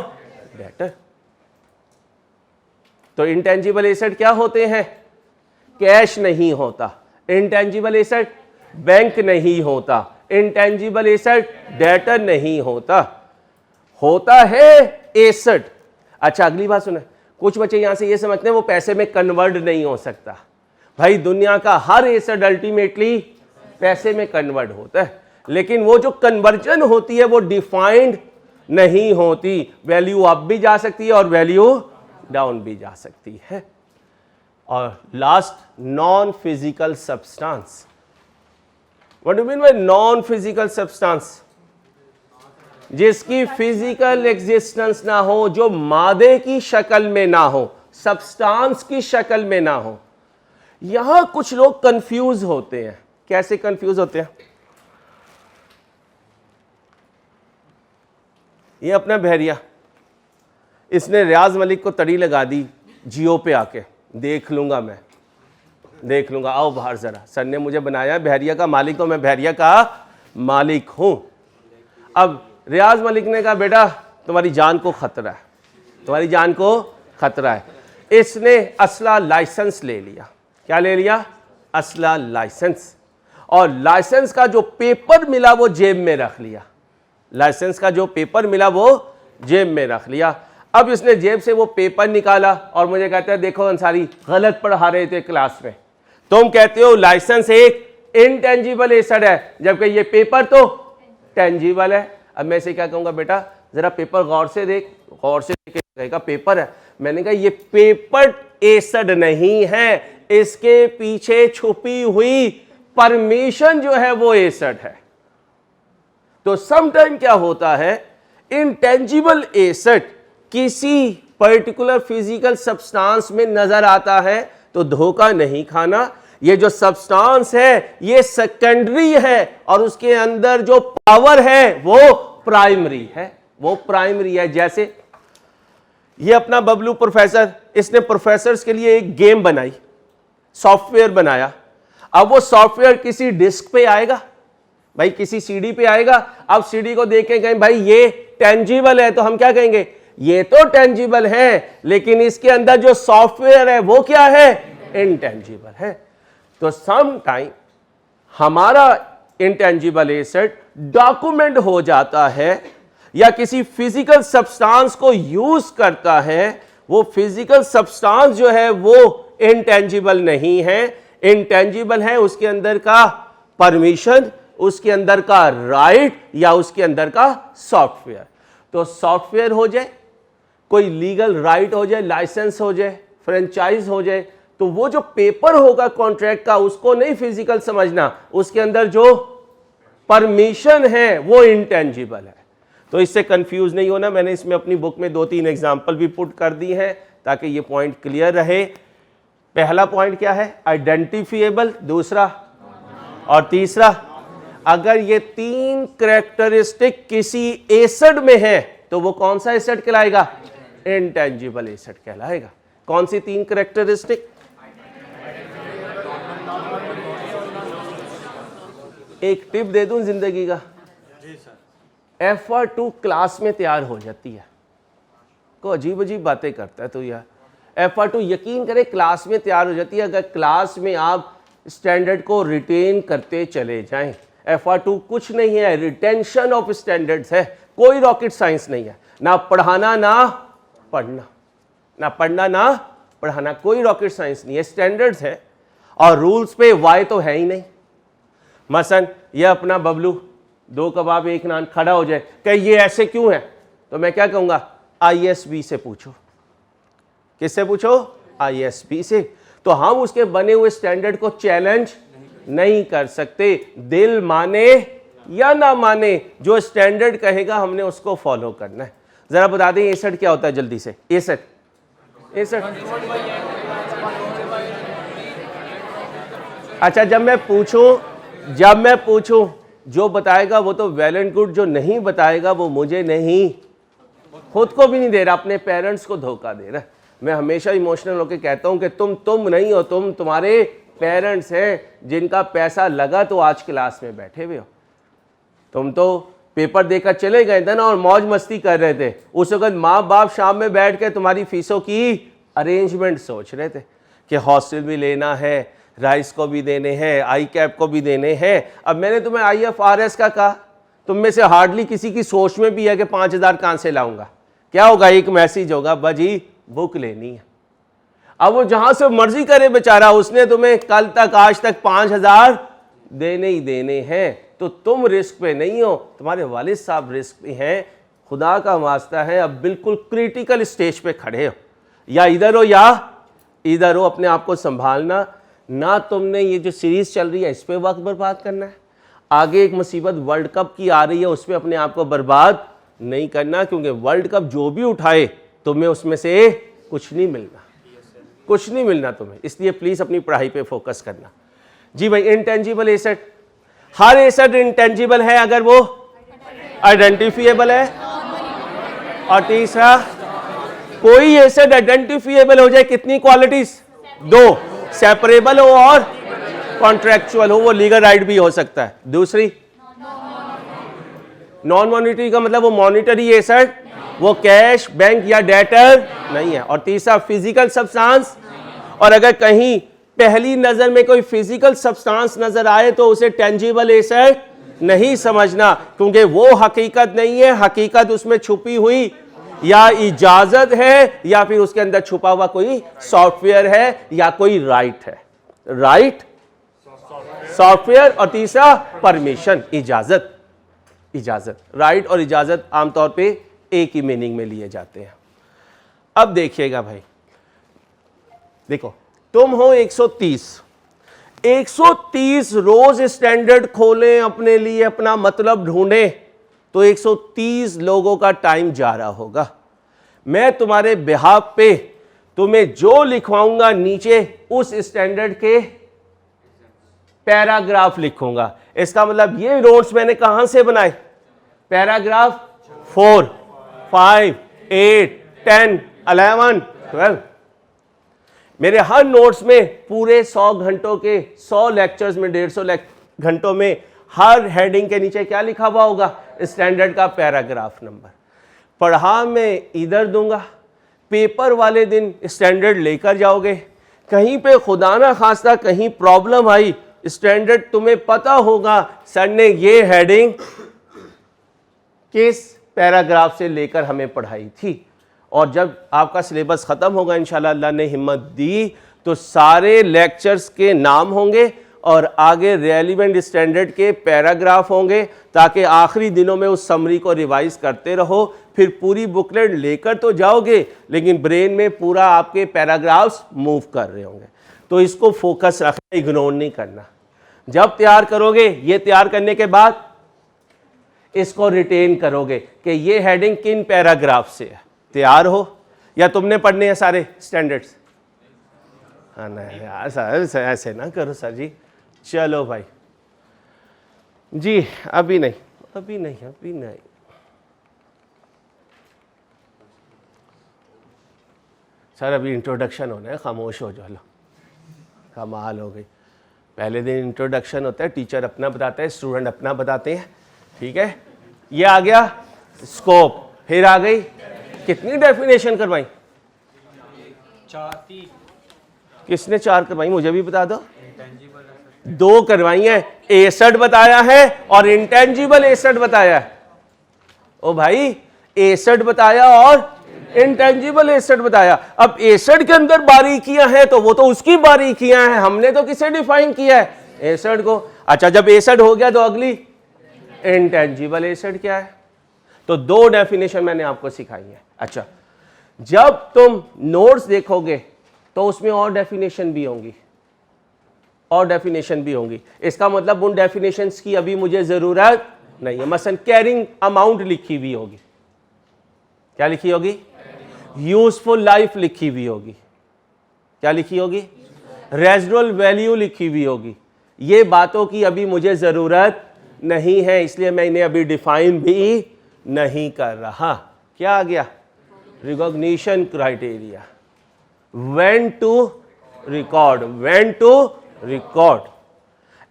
डेटर। तो इंटेंजिबल एसेट क्या होते हैं? कैश नहीं होता, इंटेंजिबल एसेट बैंक नहीं होता, इंटेंजिबल एसेट डेटर नहीं होता, होता है एसेट। अच्छा अगली बात सुने, कुछ बच्चे यहां से ये समझते हैं वो पैसे में कन्वर्ट नहीं हो सकता। भाई दुनिया का हर एसेट अल्टीमेटली पैसे में कन्वर्ट होता है, लेकिन वो जो कन्वर्जन होती है वो डिफाइंड नहीं होती। वैल्यू अप भी जा सकती है और वैल्यू डाउन भी जा सकती है। और last, non physical substance. What do mean by non physical substance? जिसकी फिजिकल एग्जिस्टेंस ना हो, जो मादे की शक्ल में ना हो, सब्सटेंस की शक्ल में ना हो। यहां कुछ लोग कंफ्यूज होते हैं। कैसे कंफ्यूज होते हैं? ये अपना बहरिया, इसने रियाज मलिक को तड़ी लगा दी जियो पे आके, देख लूंगा मैं, देख लूंगा, आओ बाहर जरा, सर ने मुझे बनाया बहरिया का मालिक, तो मैं बहरिया का मालिक हूं। अब रियाज मलिक ने कहा बेटा तुम्हारी जान को खतरा है, तुम्हारी जान को खतरा है। इसने असला लाइसेंस ले लिया। क्या ले लिया? असला लाइसेंस। और लाइसेंस का जो पेपर मिला वो जेब में रख लिया। लाइसेंस का जो पेपर मिला वो जेब में रख लिया। अब इसने जेब से वो पेपर निकाला और मुझे कहता है देखो अंसारी गलत पढ़ा रहे थे क्लास में, तुम कहते हो लाइसेंस एक इनटेंजिबल एसेट है जबकि ये पेपर तो टेंजिबल है। अब मैं इसे क्या कहूंगा, बेटा जरा पेपर गौर से देख, गौर से देख, कहेगा पेपर है। मैंने कहा ये पेपर एसेट नहीं है, इसके पीछे छुपी हुई परमिशन जो है वो एसेट है। तो समटाइम क्या होता है, इनटेंजिबल एसेट किसी पर्टिकुलर फिजिकल सब्सटेंस में नजर आता है तो धोखा नहीं खाना। ये जो सब्सटेंस है ये सेकेंडरी है और उसके अंदर जो पावर है वो प्राइमरी है, वो प्राइमरी है। जैसे ये अपना बबलू प्रोफेसर, इसने प्रोफेसर्स के लिए एक गेम बनाई, सॉफ्टवेयर बनाया। अब वो सॉफ्टवेयर किसी डिस्क पे आएगा, भाई किसी सीडी पे आएगा। अब सीडी को देखें कहें भाई ये टेंजिबल है, तो हम क्या कहेंगे, ये तो टेंजिबल है, लेकिन इसके अंदर जो सॉफ्टवेयर है वो क्या है, इनटेंजिबल है। तो सम टाइम हमारा इनटेंजिबल एसेट डॉक्यूमेंट हो जाता है या किसी फिजिकल सब्सटेंस को यूज करता है। वो फिजिकल सब्सटेंस जो है वो इनटेंजिबल नहीं है, इनटेंजिबल है उसके अंदर का परमिशन, उसके अंदर का राइट या उसके अंदर का सॉफ्टवेयर। तो सॉफ्टवेयर हो जाए, कोई लीगल राइट हो जाए, लाइसेंस हो जाए, फ्रेंचाइज हो जाए, तो वो जो पेपर होगा कॉन्ट्रैक्ट का उसको नहीं फिजिकल समझना, उसके अंदर जो परमिशन है वो इनटेंजिबल है। तो इससे कंफ्यूज नहीं होना। मैंने इसमें अपनी बुक में 2-3 एग्जांपल भी पुट कर दी हैं ताकि ये पॉइंट क्लियर रहे। पहला पॉइंट क्या है, आइडेंटिफिएबल, दूसरा और तीसरा। अगर ये 3 कैरेक्टरिस्टिक किसी एसेट में है तो वो कौन सा एसेट कहलाएगा, इनटेंजिबल एसेट कहलाएगा। कौन सी 3 कैरेक्टरिस्टिक? एक टिप दे दूं जिंदगी का, FR2 क्लास में तैयार हो जाती है। को अजीब अजीब बातें करता है तो यार, FR2 यकीन करें क्लास में तैयार हो जाती है अगर क्लास में आप स्टैंडर्ड को रिटेन करते चले जाएं। FR2 कुछ नहीं है, रिटेंशन ऑफ स्टैंडर्ड्स है, कोई रॉकेट साइंस नहीं है। ना पढ़ाना ना पढ़ना, ना पढ़ना ना पढ़ाना, कोई रॉकेट साइंस नहीं है, स्टैंडर्ड्स है और रूल्स पे वाई तो है ही नहीं। मसलन ये अपना बबलू 2 कबाब 1 नान खड़ा हो जाए, कहे ये ऐसे क्यों है, तो मैं क्या कहूंगा, ISB से पूछो। किससे पूछो? ISB से। तो हम उसके बने हुए स्टैंडर्ड को चैलेंज नहीं कर सकते, दिल माने या ना माने, जो स्टैंडर्ड कहेगा हमने उसको फॉलो करना है। जरा बता दें एसेट क्या होता है जल्दी से। एसेट अच्छा, जब मैं पूछूं जो बताएगा वो तो वेल एंड गुड, जो नहीं बताएगा वो मुझे नहीं, खुद को भी नहीं दे रहा, अपने पेरेंट्स को धोखा दे रहा है। मैं हमेशा इमोशनल होकर कहता हूं कि तुम नहीं हो, तुम्हारे पेरेंट्स हैं जिनका पैसा लगा तो आज क्लास में बैठे हुए हो। तुम तो पेपर देकर चले गए थे ना और मौज मस्ती कर रहे थे, उस वक्त माँ बाप शाम में बैठ के तुम्हारी फीसों की अरेंजमेंट सोच रहे थे कि हॉस्टल भी लेना है, राइस को भी देने हैं, आई कैप को भी देने हैं। अब मैंने तुम्हें IFRS का कहा, तुम में से हार्डली किसी की सोच में भी है कि 5,000 कहाँ से लाऊंगा। क्या होगा, एक मैसेज होगा, बजी बुक लेनी है। अब वो जहां से मर्जी करे बेचारा, उसने तुम्हें कल तक आज तक 5,000 देने ही देने हैं। तो तुम रिस्क पे नहीं हो, तुम्हारे वालिद साहब रिस्क पे हैं। खुदा का वास्ता है, अब बिल्कुल क्रिटिकल स्टेज पे खड़े हो, या इधर हो या इधर हो। अपने आप को संभालना ना, तुमने ये जो सीरीज चल रही है इस पे वक्त बर्बाद करना है। आगे एक मुसीबत वर्ल्ड कप की आ रही है, उस पर अपने आप को बर्बाद नहीं करना, क्योंकि वर्ल्ड कप जो भी उठाए तुम्हें उसमें से कुछ नहीं मिलना, कुछ नहीं मिलना तुम्हें। इसलिए प्लीज अपनी पढ़ाई पे फोकस करना। जी भाई, इंटेंजिबल एसेट, हर एसेट इंटेंजिबल है अगर वो आइडेंटिफिएबल है, और तीसरा कोई एसेट आइडेंटिफिएबल हो जाए, कितनी क्वालिटीज, 2, सेपरेबल हो और कॉन्ट्रैक्चुअल हो, वो लीगल राइट भी हो सकता है। दूसरी नॉन मॉनिटरी का मतलब वो मॉनिटरी एसेट, वो कैश, बैंक या डेटर नहीं है। और तीसरा फिजिकल सब्सटेंस, और अगर कहीं पहली नजर में कोई फिजिकल सब्सटेंस नजर आए तो उसे टेंजिबल एसेट नहीं समझना, क्योंकि वो हकीकत नहीं है। हकीकत उसमें छुपी हुई या इजाजत है, या फिर उसके अंदर छुपा हुआ कोई सॉफ्टवेयर है या कोई राइट है। राइट, सॉफ्टवेयर, और तीसरा परमिशन, इजाजत। इजाजत, राइट और इजाजत आमतौर पे एक ही मीनिंग में लिए जाते हैं। अब देखिएगा भाई, देखो तुम हो 130 रोज स्टैंडर्ड खोलें अपने लिए, अपना मतलब ढूंढें, तो 130 लोगों का टाइम जा रहा होगा। मैं तुम्हारे बिहाफ पे तुम्हें जो लिखवाऊंगा नीचे उस स्टैंडर्ड के पैराग्राफ लिखूंगा। इसका मतलब ये नोट्स मैंने कहां से बनाए, पैराग्राफ 4, 5, 8, 10, 11, 12। मेरे हर नोट्स में पूरे 100 घंटों के 100 लेक्चर्स में 150 घंटों में हर हेडिंग के नीचे क्या लिखा हुआ होगा, स्टैंडर्ड का पैराग्राफ नंबर। पढ़ा मैं इधर दूंगा, पेपर वाले दिन स्टैंडर्ड लेकर जाओगे। कहीं पे खुदा ना खास्ता कहीं प्रॉब्लम आई, स्टैंडर्ड तुम्हें पता होगा सर ने ये हेडिंग किस पैराग्राफ से लेकर हमें पढ़ाई थी। और जब आपका सिलेबस ख़त्म होगा इंशाल्लाह, अल्लाह ने हिम्मत दी तो सारे लेक्चर्स के नाम होंगे और आगे रेलिवेंट स्टैंडर्ड के पैराग्राफ होंगे, ताकि आखिरी दिनों में उस समरी को रिवाइज करते रहो। फिर पूरी बुकलेट लेकर तो जाओगे, लेकिन ब्रेन में पूरा आपके पैराग्राफ्स मूव कर रहे होंगे। तो इसको फोकस रखना, इग्नोर नहीं करना। जब तैयार करोगे, ये तैयार करने के बाद इसको रिटेन करोगे कि ये हेडिंग किन पैराग्राफ से है। तैयार हो, या तुमने पढ़ने हैं सारे स्टैंडर्ड्स? हाँ नहीं यार सर, ऐसे ना करो सर जी। चलो भाई जी, अभी नहीं, अभी नहीं, अभी नहीं। सर अभी इंट्रोडक्शन होना है, खामोश हो जाओ। कमाल हो गई। पहले दिन इंट्रोडक्शन होता है, टीचर अपना बताता है, स्टूडेंट अपना बताते हैं, ठीक है। ये आ गया स्कोप, फिर आ गई कितनी डेफिनेशन करवाई? 4 किसने 4 करवाई, मुझे भी बता दो। 2 करवाई है, एसेट बताया है और इंटेंजिबल एसेट बताया है। ओ भाई, एसेट बताया और इंटेंजिबल एसेट बताया। अब एसेट के अंदर बारीकियां हैं तो वो तो उसकी बारीकियां हैं, हमने तो किसे डिफाइन किया है, एसेट को। अच्छा, जब एसेट हो गया तो अगली इंटेंजिबल एसेट क्या है। तो 2 डेफिनेशन मैंने आपको सिखाई है। अच्छा, जब तुम नोट्स देखोगे तो उसमें और डेफिनेशन भी होंगी, और डेफिनेशन भी होंगी। इसका मतलब उन डेफिनेशंस की अभी मुझे जरूरत नहीं है। मसलन कैरिंग अमाउंट लिखी हुई होगी, क्या लिखी होगी, यूजफुल लाइफ लिखी हुई होगी, क्या लिखी होगी, रेजिडुअल वैल्यू लिखी हुई होगी। ये बातों की अभी मुझे जरूरत नहीं है, इसलिए मैं इन्हें अभी डिफाइन भी नहीं कर रहा। क्या आ गया, recognition criteria. when to record,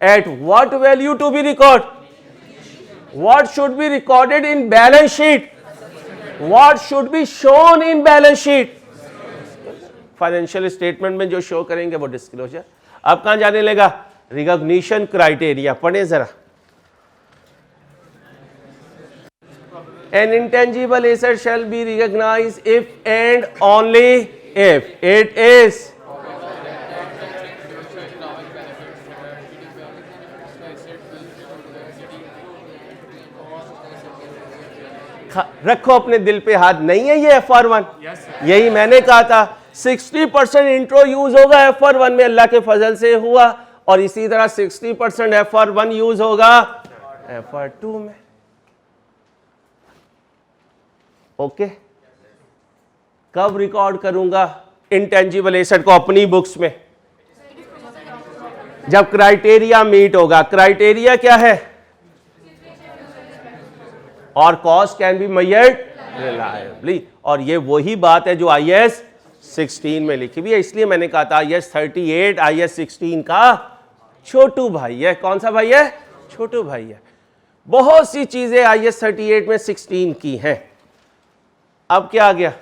at what value to be record, what should be recorded in balance sheet, what should be shown in balance sheet, financial statement में जो शो करेंगे वो डिस्क्लोजर। अब कहां जाने लगा, रिकॉग्निशन क्राइटेरिया पढ़े जरा। An intangible asset shall be recognized if and only if it is रखो अपने दिल पे हाथ, नहीं है ये FR1? यही मैंने कहा था 60% इंट्रो यूज होगा FR1 में, अल्लाह के फजल से हुआ, और इसी तरह 60% FR1 यूज होगा FR2 में। ओके, कब रिकॉर्ड करूंगा इंटेंजिबल एसेट को अपनी बुक्स में? जब क्राइटेरिया मीट होगा। क्राइटेरिया क्या है? और cost can be measured reliably, और ये वही बात है जो IAS 16 में लिखी हुई है। इसलिए मैंने कहा था IAS 38 IAS 16 का छोटू भाई है। कौन सा भाई है? छोटू भाई है। बहुत सी चीजें IAS 38 में 16 की हैं। अब क्या आ गया?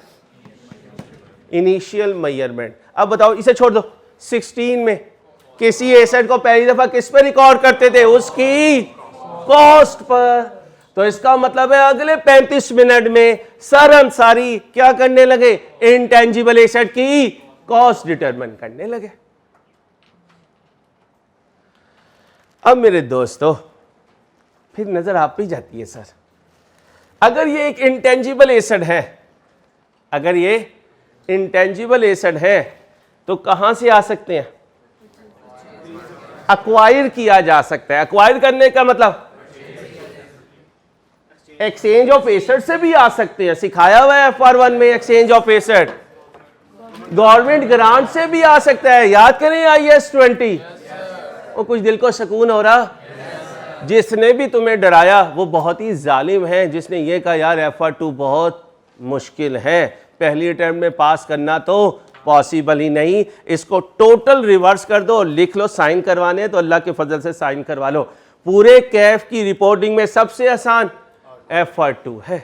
Initial measurement. अब बताओ, इसे छोड़ दो। 16 में किसी एसेट को पहली दफा किस पे रिकॉर्ड करते थे? उसकी कॉस्ट पर। तो इसका मतलब है अगले 35 मिनट में सर अंसारी क्या करने लगे? इंटेंजिबल एसेट की कॉस्ट डिटरमाइन करने लगे। अब मेरे दोस्तों फिर नजर आप ही जाती है, सर अगर ये एक इंटेंजिबल एसेट है, अगर ये इंटेंजिबल एसेट है तो कहां से आ सकते हैं? अक्वायर किया जा सकता है। अक्वायर करने का मतलब एक्सचेंज ऑफ एसेट से भी आ सकते हैं, सिखाया हुआ है FR1 में exchange of asset. Government grant से भी आ सकता है, याद करें IAS 20। वो कुछ दिल को सुकून हो रहा? जिसने भी तुम्हें डराया वो बहुत ही जालिम है, जिसने ये कहा यार FR2 बहुत मुश्किल है, पहली अटेम्प्ट में पास करना तो पॉसिबल ही नहीं, इसको टोटल रिवर्स कर दो, लिख लो साइन करवाने तो अल्लाह के फजल से साइन करवा लो। पूरे कैफ की रिपोर्टिंग में सबसे आसान FR2 है।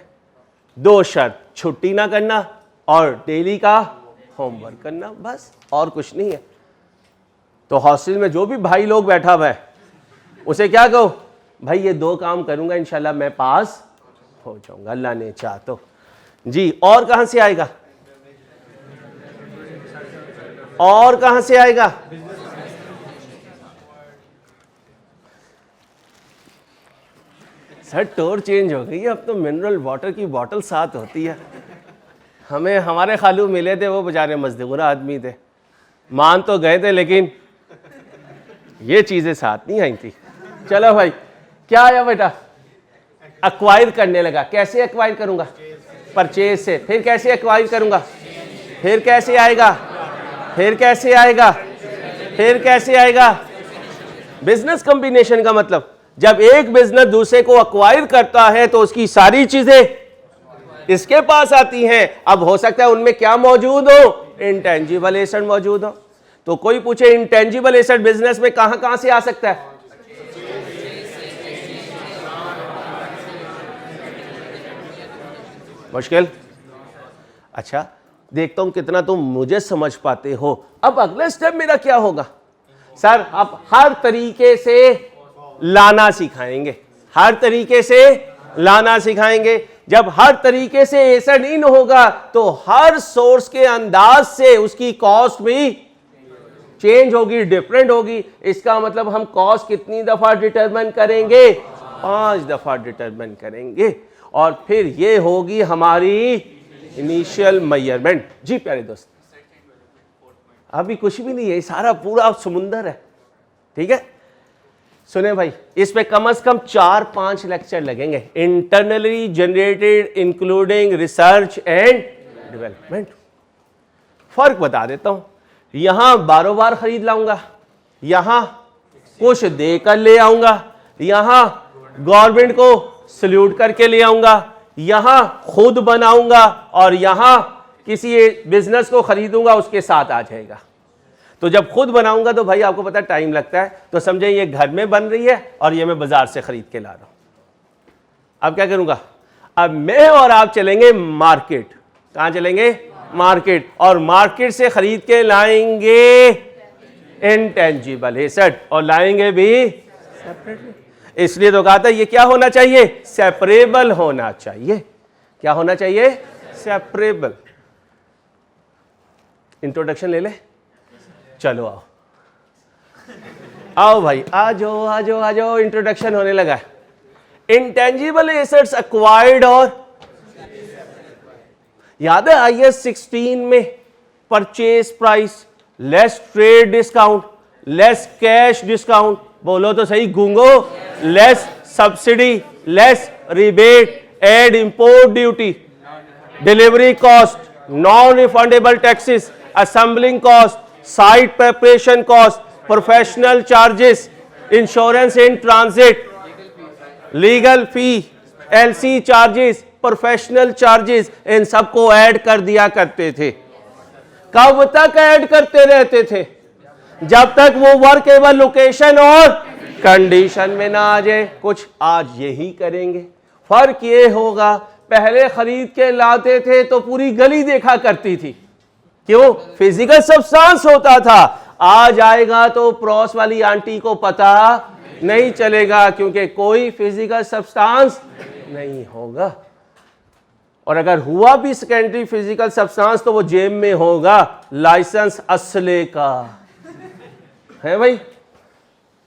2 शर्त, छुट्टी ना करना और डेली का होमवर्क करना, बस और कुछ नहीं है। तो हॉस्टल में जो भी भाई लोग बैठा हुआ है उसे क्या कहो? भाई ये 2 काम करूंगा इंशाल्लाह मैं पास हो जाऊंगा, अल्लाह ने चाह तो। जी, और कहां से आएगा? और कहां से आएगा? सर टोर चेंज हो गई है, अब तो मिनरल वाटर की बोतल साथ होती है। हमें हमारे खालू मिले थे, वो बेचारे मजदूर आदमी थे, मान तो गए थे लेकिन ये चीजें साथ नहीं आई थी। चलो भाई, क्या आया बेटा? एक्वायर करने लगा। कैसे एक्वायर करूंगा? परचेज से। फिर कैसे एक्वायर करूंगा? फिर कैसे आएगा? फिर कैसे आएगा? फिर कैसे आएगा? बिजनेस कॉम्बिनेशन का मतलब जब एक बिजनेस दूसरे को एक्वायर करता है तो उसकी सारी चीजें इसके पास आती हैं। अब हो सकता है उनमें क्या मौजूद हो? इंटेंजिबल एसेट मौजूद हो। तो कोई पूछे इंटेंजिबल एसेट बिजनेस में कहां कहां से आ सकता है? मुश्किल? अच्छा, देखता हूं कितना तुम मुझे समझ पाते हो। अब अगले स्टेप मेरा क्या होगा? सर आप हर तरीके से लाना सिखाएंगे, हर तरीके से लाना सिखाएंगे। जब हर तरीके से एसेट इन होगा तो हर सोर्स के अंदाज से उसकी कॉस्ट भी चेंज होगी, डिफरेंट होगी। इसका मतलब हम कॉस्ट कितनी दफा डिटरमाइन करेंगे? 5 दफा डिटरमाइन करेंगे, और फिर ये होगी हमारी इनिशियल मेजरमेंट। जी प्यारे दोस्त, अभी कुछ भी नहीं है, सारा पूरा समुंदर है। ठीक है, सुने भाई, इस पे कम से कम 4-5 लेक्चर लगेंगे। Internally generated including research and development. फर्क बता देता हूं, यहां बारोबार खरीद लाऊंगा, यहां कुछ देकर ले आऊंगा, यहां गवर्नमेंट को सल्यूट करके ले आऊंगा, यहां खुद बनाऊंगा, और यहां किसी बिजनेस को खरीदूंगा उसके साथ आ जाएगा। तो जब खुद बनाऊंगा तो भाई आपको पता है टाइम लगता है, तो समझे ये घर में बन रही है और ये मैं बाजार से खरीद के ला रहा हूं। अब क्या करूंगा, अब मैं और आप चलेंगे मार्केट। कहां चलेंगे, मार्केट, और मार्केट से खरीद के लाएंगे इंटेंजिबल एसेट और लाएंगे भी सेपरेटली। इसलिए तो कहा था ये क्या होना चाहिए, सेपरेबल होना चाहिए। क्या होना चाहिए, सेपरेबल। इंट्रोडक्शन ले ले, चलो आओ आओ भाई, आ जाओ आ जाओ आ जाओ, इंट्रोडक्शन होने लगा है। इंटेंजिबल एसेट्स एक्वायर्ड, और याद है IAS 16 में purchase price less trade discount less cash discount, बोलो तो सही गूंगो, less subsidy less rebate add import duty delivery cost non refundable taxes assembling cost site preparation cost professional charges insurance in transit legal fee LC charges professional charges, इन सबको add कर दिया करते थे। कब तक ऐड करते रहते थे, जब तक वो वर्केबल लोकेशन और कंडीशन में ना आ जाए। कुछ आज यही करेंगे। फर्क ये होगा, पहले खरीद के लाते थे तो पूरी गली देखा करती थी, क्यों, फिजिकल सब्सटेंस होता था। आज आएगा तो पड़ोस वाली आंटी को पता नहीं चलेगा, क्योंकि कोई फिजिकल सब्सटेंस नहीं होगा। और अगर हुआ भी सेकेंडरी फिजिकल सब्सटेंस तो वो जेब में होगा, लाइसेंस असले का है भाई।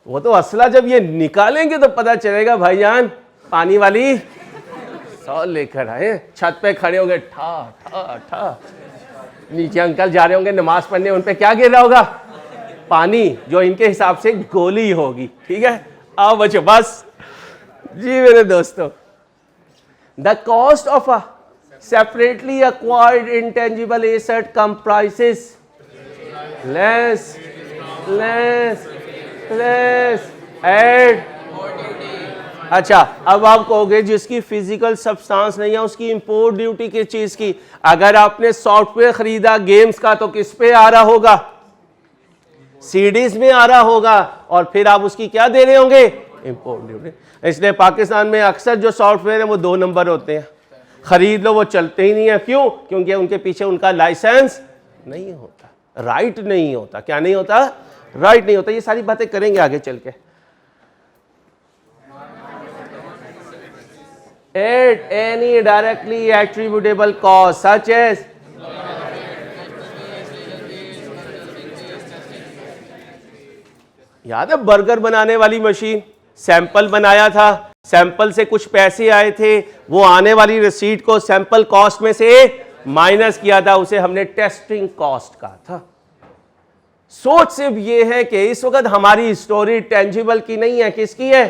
वो तो असला जब ये निकालेंगे तो पता चलेगा भाईजान पानी वाली 100 लेकर आए। छत पे खड़े होंगे, ठा ठा ठा, नीचे अंकल जा रहे होंगे नमाज पढ़ने, उन पे क्या गिर रहा होगा, पानी, जो इनके हिसाब से गोली होगी। ठीक है, आओ बच्चों, बस जी मेरे दोस्तों। The cost of a separately acquired intangible asset comprises less add। अच्छा, अब आप कहोगे जिसकी फिजिकल सब्सटेंस नहीं है उसकी इंपोर्ट ड्यूटी किस चीज की। अगर आपने सॉफ्टवेयर खरीदा गेम्स का तो किस पे आ रहा होगा, सीडीज में आ रहा होगा, और फिर आप उसकी क्या दे रहे होंगे, इंपोर्ट ड्यूटी। इसलिए पाकिस्तान में अक्सर जो सॉफ्टवेयर है वो 2 नंबर होते हैं, खरीद लो वो चलते ही नहीं है। क्यों, क्योंकि उनके पीछे उनका लाइसेंस नहीं होता, राइट नहीं होता। क्या नहीं होता, राइट नहीं होता। ये सारी बातें करेंगे आगे चल के। At any directly attributable cost such as, याद है बर्गर बनाने वाली मशीन, सैंपल बनाया था, सैंपल से कुछ पैसे आए थे, वो आने वाली रिसीट को सैंपल कॉस्ट में से माइनस किया था, उसे हमने टेस्टिंग कॉस्ट कहा था। सोच सिर्फ ये है कि इस वक्त हमारी स्टोरी टेंजिबल की नहीं है, किसकी है,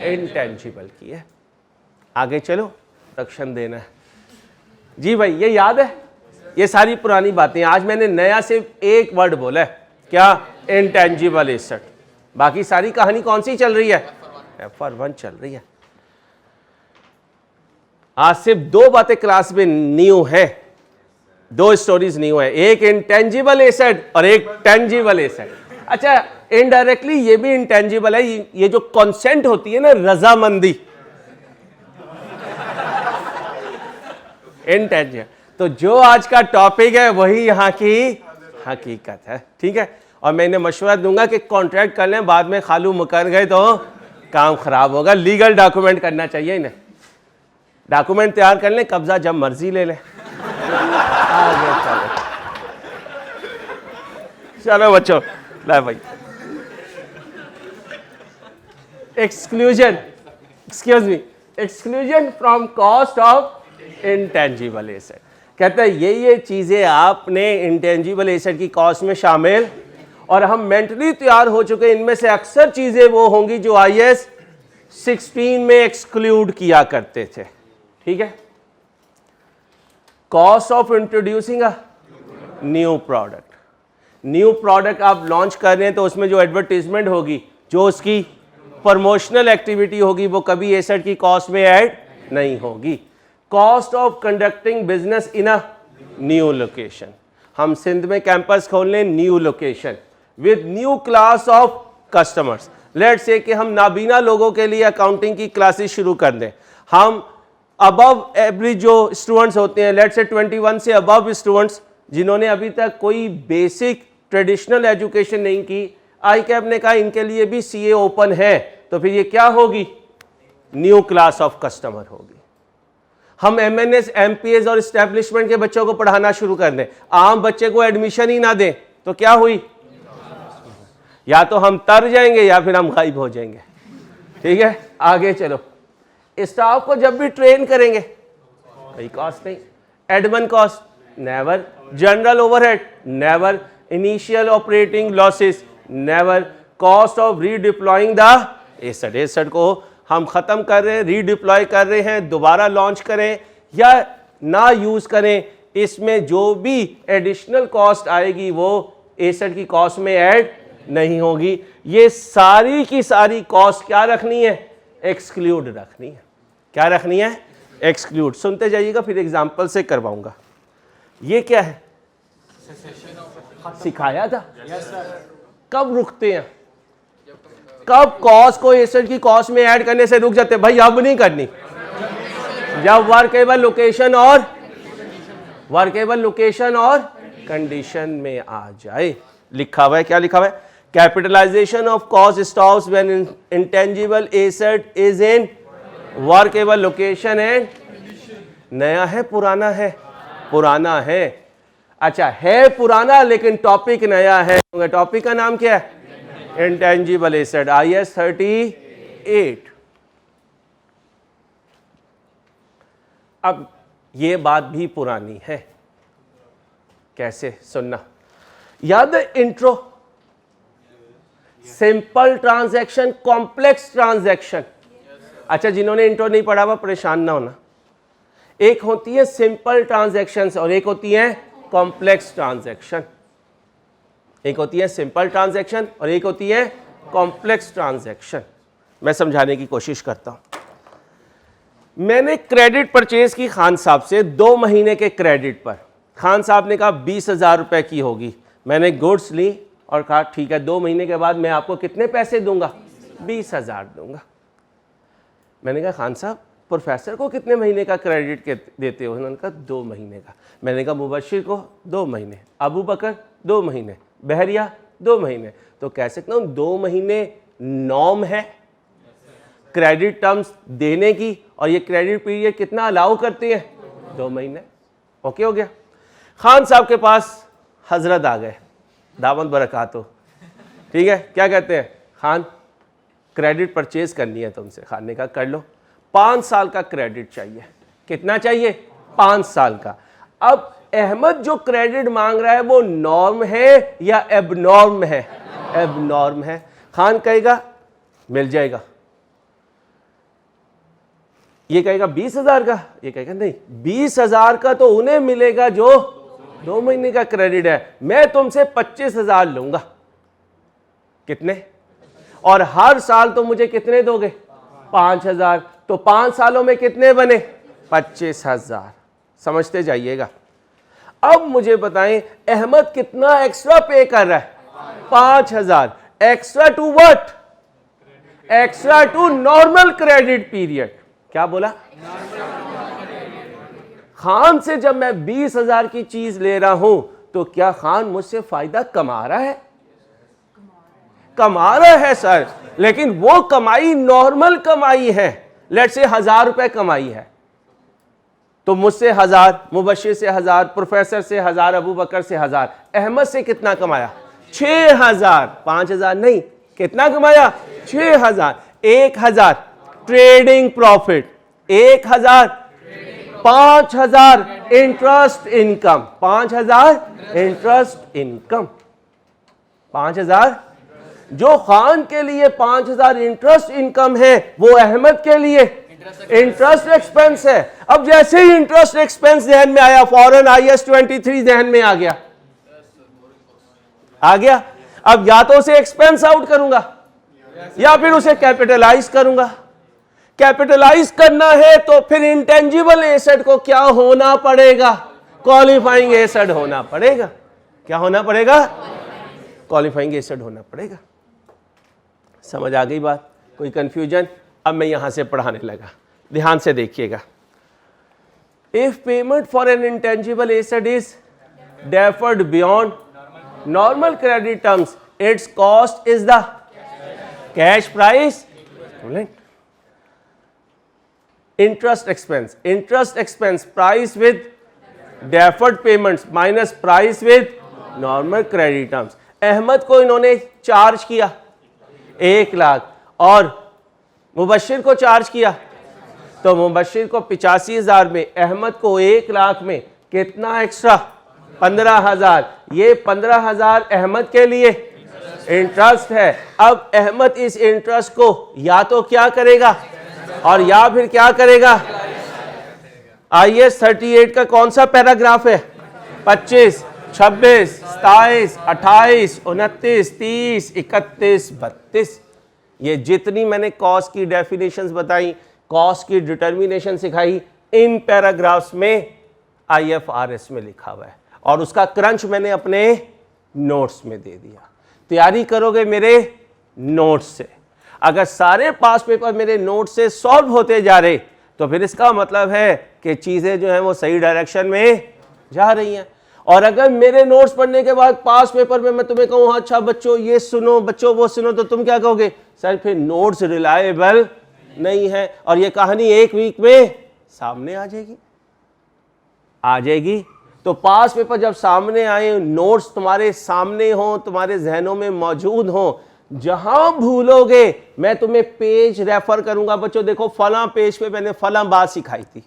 इनटेंजिबल की है। आगे चलो, इंट्रोडक्शन देना है जी भाई। ये याद है, ये सारी पुरानी बातें। आज मैंने नया सिर्फ एक वर्ड बोला है, क्या, इनटेंजिबल एसेट। बाकी सारी कहानी कौन सी चल रही है, F1 चल रही है। आज सिर्फ 2 बातें क्लास में न्यू है, 2 स्टोरीज न्यू है, एक इंटेंजिबल एसेट और एक टेंजिबल एसेट। अच्छा, इनडायरेक्टली ये भी इंटेंजिबल है, ये जो कंसेंट होती है ना, रजामंदी, इंटेंजिबल। तो जो आज का टॉपिक है वही यहाँ की हकीकत है। ठीक है, और मैं इन्हें मशवरा दूंगा कि कॉन्ट्रैक्ट कर लें, बाद में खालू मुकर गए तो काम खराब होगा। लीगल डॉक्यूमेंट करना चाहिए इन्हें, डॉक्यूमेंट तैयार कर लें, कब्जा जब मर्जी ले लें। आगे चलो बच्चों, ला भाई। Exclusion, excuse me, exclusion from cost of intangible asset. कहता है ये चीजें आपने इंटेंजिबल एसेट की कॉस्ट में शामिल, और हम मेंटली तैयार हो चुके, इनमें से अक्सर चीजें वो होंगी जो IAS 16 में एक्सक्लूड किया करते थे। ठीक है, cost of introducing a new product. New product आप लॉन्च कर रहे हैं तो उसमें जो एडवर्टीजमेंट होगी, जो उसकी प्रमोशनल एक्टिविटी होगी, वो कभी एसेट की कॉस्ट में ऐड नहीं होगी। Cost of conducting business in a new location. हम सिंध में कैंपस खोल लें, new location with new class of customers. Let's say कि हम नाबीना लोगों के लिए अकाउंटिंग की क्लासेस शुरू कर दें। हम अबव एवरेज जो स्टूडेंट्स होते हैं, लेट्स से 21 से अबव स्टूडेंट्स जिन्होंने अभी तक कोई बेसिक ट्रेडिशनल एजुकेशन नहीं की, ICAP ने कहा इनके लिए भी CA ओपन है, तो फिर ये क्या होगी? न्यू क्लास ऑफ कस्टमर होगी। हम MNS, MPS और एस्टेब्लिशमेंट के बच्चों को पढ़ाना शुरू कर दें, आम बच्चे को एडमिशन ही ना दें, तो क्या हुई? या तो हम तर जाएंगे या फिर हम गायब हो जाएंगे। ठीक है, आगे चलो। स्टाफ को जब भी ट्रेन करेंगे कोई कॉस्ट नहीं, admin cost never, general overhead never, initial operating losses never, cost of redeploying the asset, asset को हम खत्म कर रहे हैं, रीडिप्लॉय कर रहे हैं, दोबारा लॉन्च करें या ना यूज करें, इसमें जो भी एडिशनल कॉस्ट आएगी वो एसेट की कॉस्ट में ऐड नहीं होगी। ये सारी की सारी कॉस्ट क्या रखनी है? एक्सक्लूड रखनी है। क्या रखनी है? एक्सक्लूड। सुनते जाइएगा, फिर एग्जांपल से करवाऊंगा। ये क्या है? सिखाया था। कब रुकते हैं? कब कॉस्ट को एसेट की कॉस्ट में ऐड करने से रुक जाते हैं? भाई अब नहीं करनी। जब वर्केबल लोकेशन और कंडीशन में आ जाए। लिखा हुआ है, क्या लिखा हुआ है? Capitalisation of cost stops when intangible asset is in workable location and. नया है पुराना है? पुराना है। अच्छा है पुराना लेकिन टॉपिक नया है। टॉपिक का नाम क्या है? Intangible asset, IS 38। अब ये बात भी पुरानी है। कैसे? सुनना। याद है intro? Simple transaction, complex transaction. अच्छा, जिन्होंने इंट्रो नहीं पढ़ा हुआ परेशान ना होना। एक होती है सिंपल ट्रांजैक्शंस और एक होती है कॉम्प्लेक्स ट्रांजैक्शन। एक होती है सिंपल ट्रांजैक्शन और एक होती है कॉम्प्लेक्स ट्रांजैक्शन। मैं समझाने की कोशिश करता हूं। मैंने क्रेडिट परचेज की खान साहब से 2 महीने के क्रेडिट पर। खान साहब ने कहा 20,000 रुपए की होगी। मैंने गुड्स ली और कहा ठीक है 2 महीने के बाद मैं आपको कितने पैसे दूंगा? 20,000 दूंगा। मैंने कहा खान साहब प्रोफेसर को कितने महीने का क्रेडिट देते हो? उन्होंने कहा 2 महीने का। मैंने कहा मुबशिर को 2 महीने, अबू बकर 2 महीने, बहरिया 2 महीने। तो कह सकता हूँ 2 महीने नॉर्म है क्रेडिट टर्म्स देने की, और ये क्रेडिट पीरियड कितना अलाउ करते हैं? 2 महीने। ओके हो गया। खान साहब के पास हजरत आ गए, दावत बरकत हो। ठीक है, क्या कहते हैं? खान क्रेडिट परचेज करनी है तुमसे। खान ने कहा कर लो। 5 साल का क्रेडिट चाहिए। कितना चाहिए? 5 साल का। अब अहमद जो क्रेडिट मांग रहा है वो नॉर्म है या एबनॉर्म है? एबनॉर्म है। खान कहेगा मिल जाएगा। ये कहेगा 20,000 का, ये कहेगा नहीं 20,000 का तो उन्हें मिलेगा जो 2 महीने का क्रेडिट है। मैं तुमसे 25,000 लूंगा। कितने? और हर साल तो मुझे कितने दोगे? 5,000। तो 5 सालों में कितने बने? 25,000। समझते जाइएगा। अब मुझे बताएं अहमद कितना एक्स्ट्रा पे कर रहा है? 5,000 extra to what? Extra to normal credit period. क्या बोला? खान से जब मैं 20,000 की चीज ले रहा हूं तो क्या खान मुझसे फायदा कमा रहा है? कमा रहा है सर, लेकिन वो कमाई नॉर्मल कमाई है। लेट्स से 1,000 रुपए कमाई है तो मुझसे 1,000, मुबशिर से 1,000, प्रोफेसर से 1,000, अबू बकर से 1,000। अहमद से कितना कमाया? 6,000। 5,000 नहीं, कितना कमाया? 6,000। 1,000 trading profit, 1,000 5,000 interest income, 5,000 interest income. 5,000 जो खान के लिए 5,000 इंटरेस्ट इनकम है वो अहमद के लिए इंटरेस्ट एक्सपेंस है। अब जैसे ही इंटरेस्ट एक्सपेंस जहन में आया फौरन IS 23 जहन में आ गया। अब या तो उसे एक्सपेंस आउट करूंगा या फिर उसे कैपिटलाइज करूंगा। कैपिटलाइज करना है तो फिर इंटेंजिबल एसेट को क्या होना पड़ेगा? क्वालिफाइंग एसिड होना पड़ेगा। क्या होना पड़ेगा? क्वालिफाइंग एसिड होना पड़ेगा। समझ आ गई बात? कोई कंफ्यूजन? अब मैं यहां से पढ़ाने लगा, ध्यान से देखिएगा। If payment for an intangible asset is deferred beyond normal credit terms, its cost is the cash price. Interest expense price with deferred payments minus price with normal credit terms. Ahmed को इन्होंने चार्ज किया 1 लाख और मुबशिर को charge किया, तो मुबशिर को 85,000 में, अहमद को 1 लाख में कितना एक्स्ट्रा? 15,000। ये 15,000 अहमद के लिए इंटरेस्ट है। अब अहमद इस इंटरेस्ट को या तो क्या करेगा और या फिर क्या करेगा? IAS 38 का कौन सा पैराग्राफ है? 25, 26, 27, 28, 29, 30, 31, 32। ये जितनी मैंने कॉस्ट की डेफिनेशंस बताई, कॉस्ट की डिटर्मिनेशन सिखाई, इन पैराग्राफ्स में IFRS में लिखा हुआ है और उसका क्रंच मैंने अपने नोट्स में दे दिया। तैयारी करोगे मेरे नोट्स से। अगर सारे पास पेपर मेरे नोट्स से सॉल्व होते जा रहे तो फिर इसका मतलब है कि चीजें जो हैं वो सही डायरेक्शन में जा रही हैं। और अगर मेरे नोट्स पढ़ने के बाद पास पेपर में मैं तुम्हें कहूँ अच्छा बच्चों ये सुनो, बच्चों वो सुनो, तो तुम क्या कहोगे? सर फिर नोट्स रिलायबल नहीं है और ये कहानी 1 वीक में सामने आ जाएगी। तो पास पेपर जब सामने आए, नोट्स तुम्हारे सामने हो, तुम्हारे जहनों में मौजूद हो, जहां भूलोगे मैं तुम्हें पेज रेफर करूंगा, बच्चों देखो फला पेज पे मैंने फला बात सिखाई थी।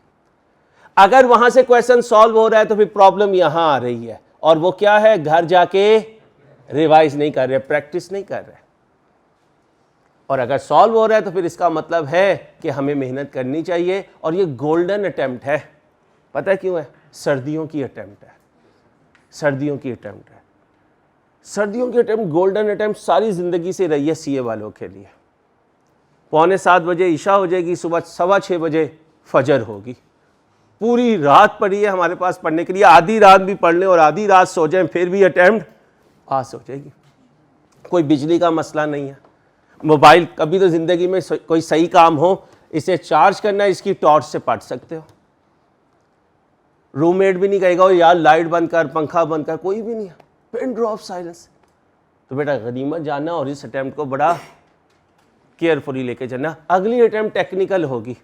अगर वहां से क्वेश्चन सॉल्व हो रहा है तो फिर प्रॉब्लम यहां आ रही है, और वो क्या है? घर जाके रिवाइज नहीं कर रहे, प्रैक्टिस नहीं कर रहे। और अगर सॉल्व हो रहा है तो फिर इसका मतलब है कि हमें मेहनत करनी चाहिए। और ये गोल्डन अटेम्प्ट है। पता है क्यों है? सर्दियों की अटेम्प्ट है, सर्दियों की अटेम्प्ट है। सर्दियों की अटेम्प्ट, गोल्डन अटेम्प्ट सारी जिंदगी से रही है सीए वालों के लिए। 6:45 बजे ईशा हो जाएगी, सुबह 6:15 बजे फजर होगी। पूरी रात पड़ी है हमारे पास पढ़ने के लिए। आधी रात भी पढ़ लें और आधी रात सो जाएं फिर भी अटेम्प्ट पास हो जाएगी। कोई बिजली का मसला नहीं है। मोबाइल कभी तो ज़िंदगी में कोई सही काम हो, इसे चार्ज करना है, इसकी टॉर्च से पढ़ सकते हो। रूममेट भी नहीं कहेगा यार लाइट बंद कर, पंखा बंद कर, कोई भी नहीं है। Pin drop silence. तो बेटा गनीमत जानना और इस अटेम्प्ट को बड़ा केयरफुली लेके चलना। अगली अटेम्प्ट टेक्निकल होगी।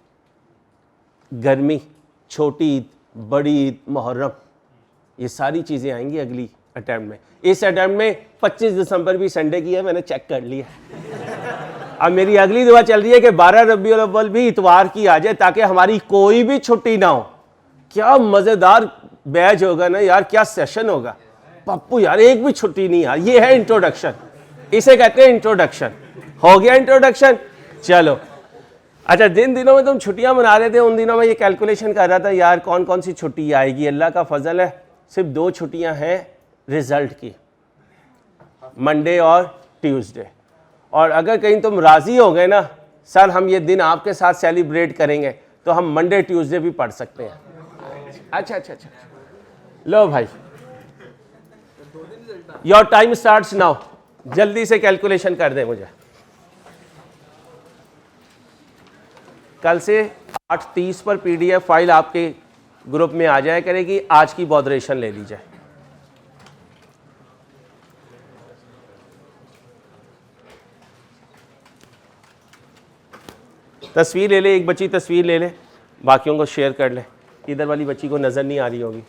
गर्मी, छोटी ईद, बड़ी ईद, मुहर्रम, ये सारी चीज़ें आएंगी अगली अटेम्प्ट में। इस अटेम्प्ट में 25 दिसंबर भी संडे की है, मैंने चेक कर लिया। अब मेरी अगली दुआ चल रही है कि 12 रबीउल अव्वल भी इतवार की आ जाए ताकि हमारी कोई भी छुट्टी ना हो। क्या मज़ेदार बैच होगा ना यार, क्या सेशन होगा। पप्पू यार एक भी छुट्टी नहीं यार। ये है इंट्रोडक्शन, इसे कहते हैं इंट्रोडक्शन। हो गया इंट्रोडक्शन? चलो अच्छा, जिन दिनों में तुम छुट्टियां मना रहे थे उन दिनों में ये कैलकुलेशन कर रहा था यार कौन कौन सी छुट्टी आएगी। अल्लाह का फजल है, सिर्फ 2 छुट्टियां हैं रिजल्ट की, मंडे और ट्यूसडे। और अगर कहीं तुम राज़ी हो गए ना सर हम ये दिन आपके साथ सेलिब्रेट करेंगे, तो हम मंडे ट्यूसडे भी पढ़ सकते हैं। अच्छा, लो भाई, योर टाइम स्टार्ट्स नाउ। जल्दी से कैलकुलेशन कर दें मुझे। कल से 8:30 पर PDF फाइल आपके ग्रुप में आ जाया करेगी। आज की बॉदरेशन ले लीजिए। तस्वीर ले ले, एक बच्ची तस्वीर ले ले, बाकियों को शेयर कर ले। इधर वाली बच्ची को नज़र नहीं आ रही होगी।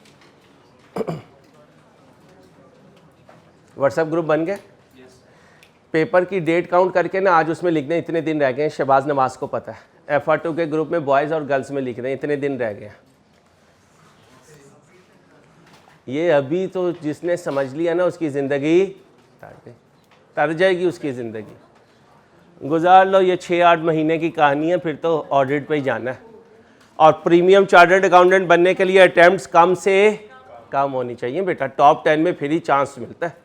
व्हाट्सएप ग्रुप बन गए? पेपर की डेट काउंट करके ना आज उसमें लिखने इतने दिन रह गए हैं। शहबाज नवाज को पता है। FR2 के ग्रुप में बॉयज़ और गर्ल्स में लिख रहे हैं इतने दिन रह गए हैं। ये अभी तो जिसने समझ लिया ना उसकी ज़िंदगी तर जाएगी। उसकी ज़िंदगी गुजार लो। ये 6-8 महीने की कहानी है, फिर तो ऑडिट पे ही जाना है। और प्रीमियम चार्टर्ड अकाउंटेंट बनने के लिए अटैम्प्ट्स कम से कम होनी चाहिए बेटा। टॉप 10 में फिर ही चांस मिलता है।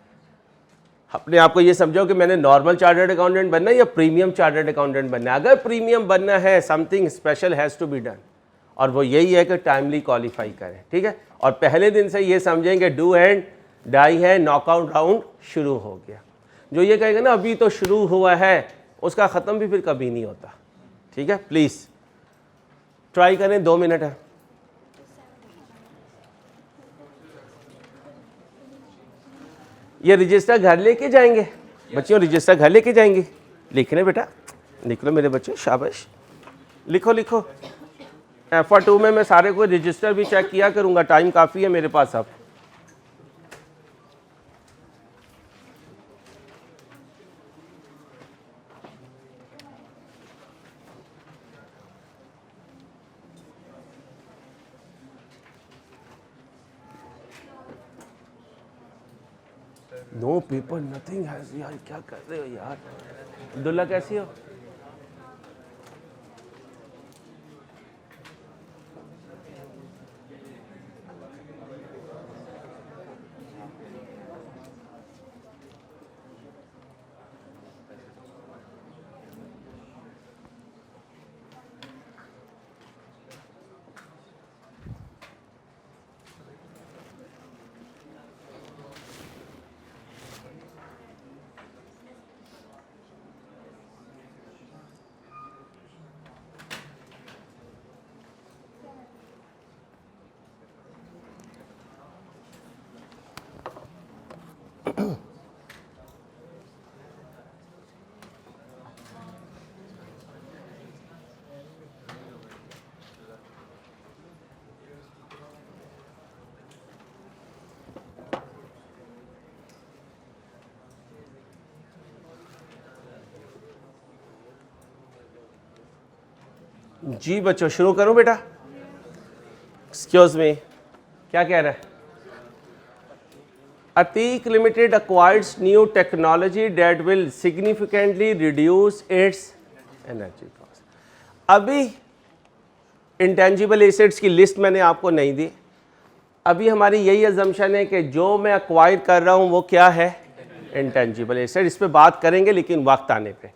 अपने आप को ये समझो कि मैंने नॉर्मल चार्टर्ड अकाउंटेंट बनना है या प्रीमियम चार्टर्ड अकाउंटेंट बनना है। अगर प्रीमियम बनना है something special has to be done. और वो यही है कि टाइमली क्वालिफाई करें, ठीक है। और पहले दिन से ये समझेंगे डू एंड डाई है, नॉकआउट राउंड शुरू हो गया। जो ये कहेगा ना अभी तो शुरू हुआ है, उसका ख़त्म भी फिर कभी नहीं होता, ठीक है। प्लीज़ ट्राई करें, 2 मिनट है। ये रजिस्टर घर लेके जाएंगे बच्चियों, रजिस्टर घर लेके जाएंगे। लिखने बेटा, लिख लो मेरे बच्चे, शाबाश, लिखो लिखो। F2 में मैं सारे को रजिस्टर भी चेक किया करूंगा, टाइम काफ़ी है मेरे पास अब। नो पेपर नथिंग हैज, यार क्या कर रहे हो यार। अब्दुल्ला कैसी हो? जी बच्चों शुरू करूं बेटा? एक्सक्यूज मी, क्या कह रहा है? Atiq limited acquires new technology that will significantly reduce its energy cost। अभी इंटेंजिबल एसेट्स की लिस्ट मैंने आपको नहीं दी। अभी हमारी यही अजम्पशन है कि जो मैं अक्वायर कर रहा हूँ वो क्या है, इंटेंजिबल एसेट। इस पे बात करेंगे लेकिन वक्त आने पे।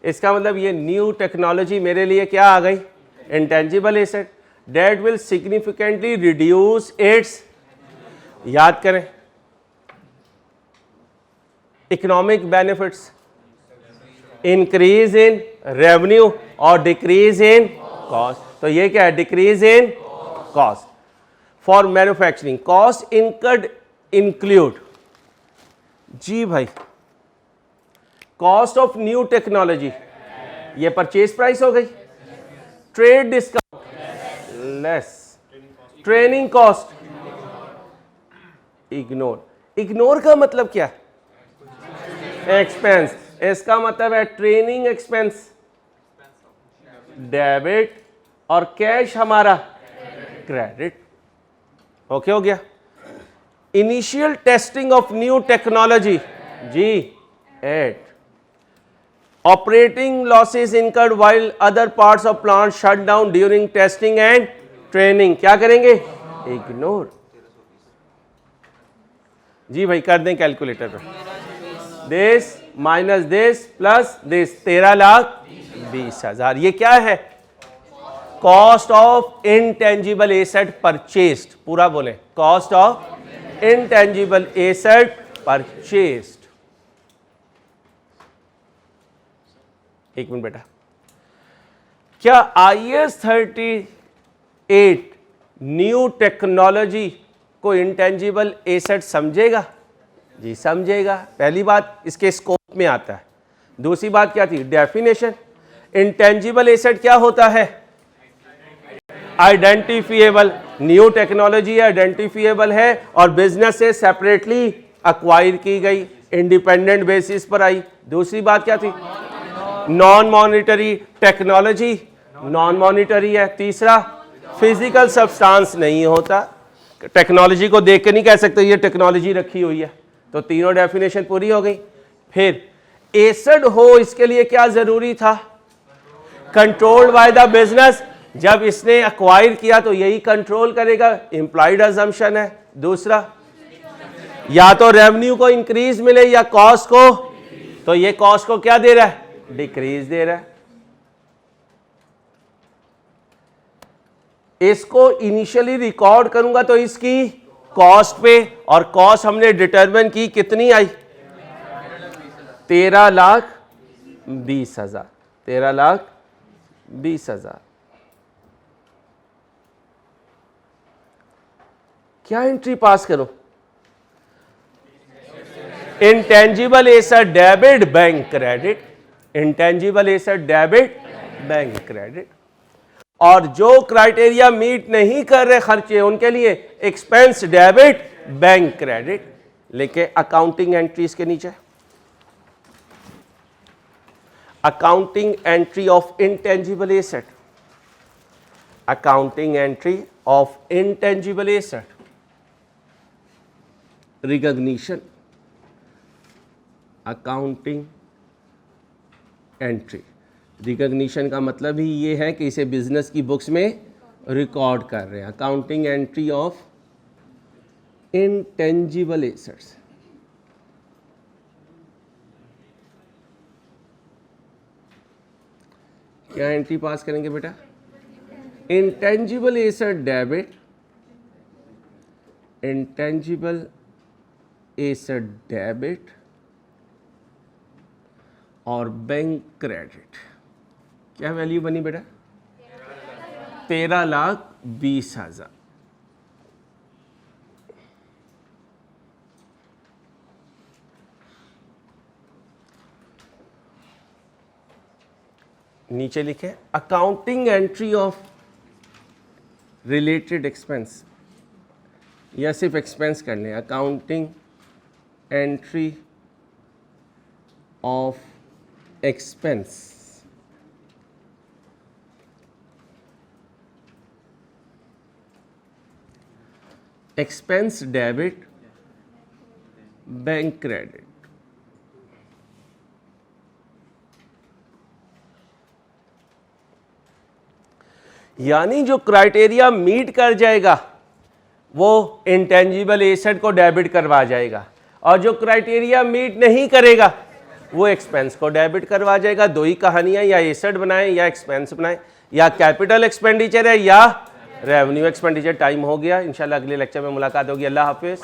इसका मतलब ये न्यू टेक्नोलॉजी मेरे लिए क्या आ गई, intangible asset. That will significantly reduce its, याद करें, economic benefits, increase in revenue और डिक्रीज इन कॉस्ट। तो ये क्या है, decrease in cost for manufacturing. Cost incurred include, जी भाई, कॉस्ट ऑफ न्यू टेक्नोलॉजी, ये परचेज प्राइस हो गई, trade discount less, training cost ignore. Ignore का मतलब क्या, एक्सपेंस। इसका मतलब है ट्रेनिंग एक्सपेंस डेबिट और कैश हमारा क्रेडिट। ओके हो गया। Initial testing of new technology, जी, at operating losses incurred while other parts of plant shut down during testing and training, क्या करेंगे, इग्नोर। जी भाई कर दें कैलकुलेटर पे, this minus this plus this, 13,20,000। ये क्या है, cost of intangible asset purchased. पूरा बोले, cost of intangible asset purchased. एक मिनट बेटा, क्या IAS 38 न्यू टेक्नोलॉजी को इंटेंजिबल एसेट समझेगा? जी समझेगा। पहली बात इसके स्कोप में आता है। दूसरी बात क्या थी, डेफिनेशन। इंटेंजिबल एसेट क्या होता है, आइडेंटिफिएबल। न्यू टेक्नोलॉजी आइडेंटिफिएबल है और बिजनेस से सेपरेटली अक्वायर की गई, इंडिपेंडेंट बेसिस पर आई। दूसरी बात क्या थी, non monetary technology, non monetary है। तीसरा, फिजिकल सब्सटेंस नहीं होता, टेक्नोलॉजी को देख के नहीं कह सकते ये टेक्नोलॉजी रखी हुई है। तो तीनों डेफिनेशन पूरी हो गई। फिर एसेट हो, इसके लिए क्या जरूरी था, कंट्रोल्ड बाय द बिजनेस। जब इसने अक्वायर किया तो यही कंट्रोल करेगा, इंप्लाइड अजम्पशन है। दूसरा, या तो रेवेन्यू को इंक्रीज मिले या कॉस्ट को, तो ये कॉस्ट को क्या दे रहा है, डिक्रीज दे रहा है। इसको इनिशियली रिकॉर्ड करूंगा तो इसकी कॉस्ट पे, और कॉस्ट हमने डिटरमिन की कितनी आई, 13,20,000, 13,20,000। क्या एंट्री पास करो, intangible asset debit bank credit, intangible asset debit bank credit. और जो क्राइटेरिया मीट नहीं कर रहे खर्चे उनके लिए एक्सपेंस डेबिट बैंक क्रेडिट। लेके अकाउंटिंग एंट्रीज के नीचे accounting entry of intangible asset, accounting entry of intangible asset, recognition, accounting entry. Recognition का मतलब ही ये है कि इसे बिजनेस की बुक्स में रिकॉर्ड कर रहे हैं। Accounting entry of intangible assets, क्या एंट्री पास करेंगे बेटा, intangible asset debit, intangible asset debit और बैंक क्रेडिट। क्या वैल्यू बनी बेटा, 13,20,000। नीचे लिखे accounting entry of related expense, या सिर्फ एक्सपेंस कर लें, accounting entry of expense, expense debit bank credit. यानी जो क्राइटेरिया मीट कर जाएगा वो इंटेंजिबल एसेट को डेबिट करवा जाएगा, और जो क्राइटेरिया मीट नहीं करेगा वो एक्सपेंस को डेबिट करवा जाएगा। दो ही कहानियां, या एसेट बनाए या एक्सपेंस बनाए, या कैपिटल एक्सपेंडिचर है या रेवेन्यू एक्सपेंडिचर। टाइम हो गया, इंशाल्लाह अगले लेक्चर में मुलाकात होगी। अल्लाह हाफिज़।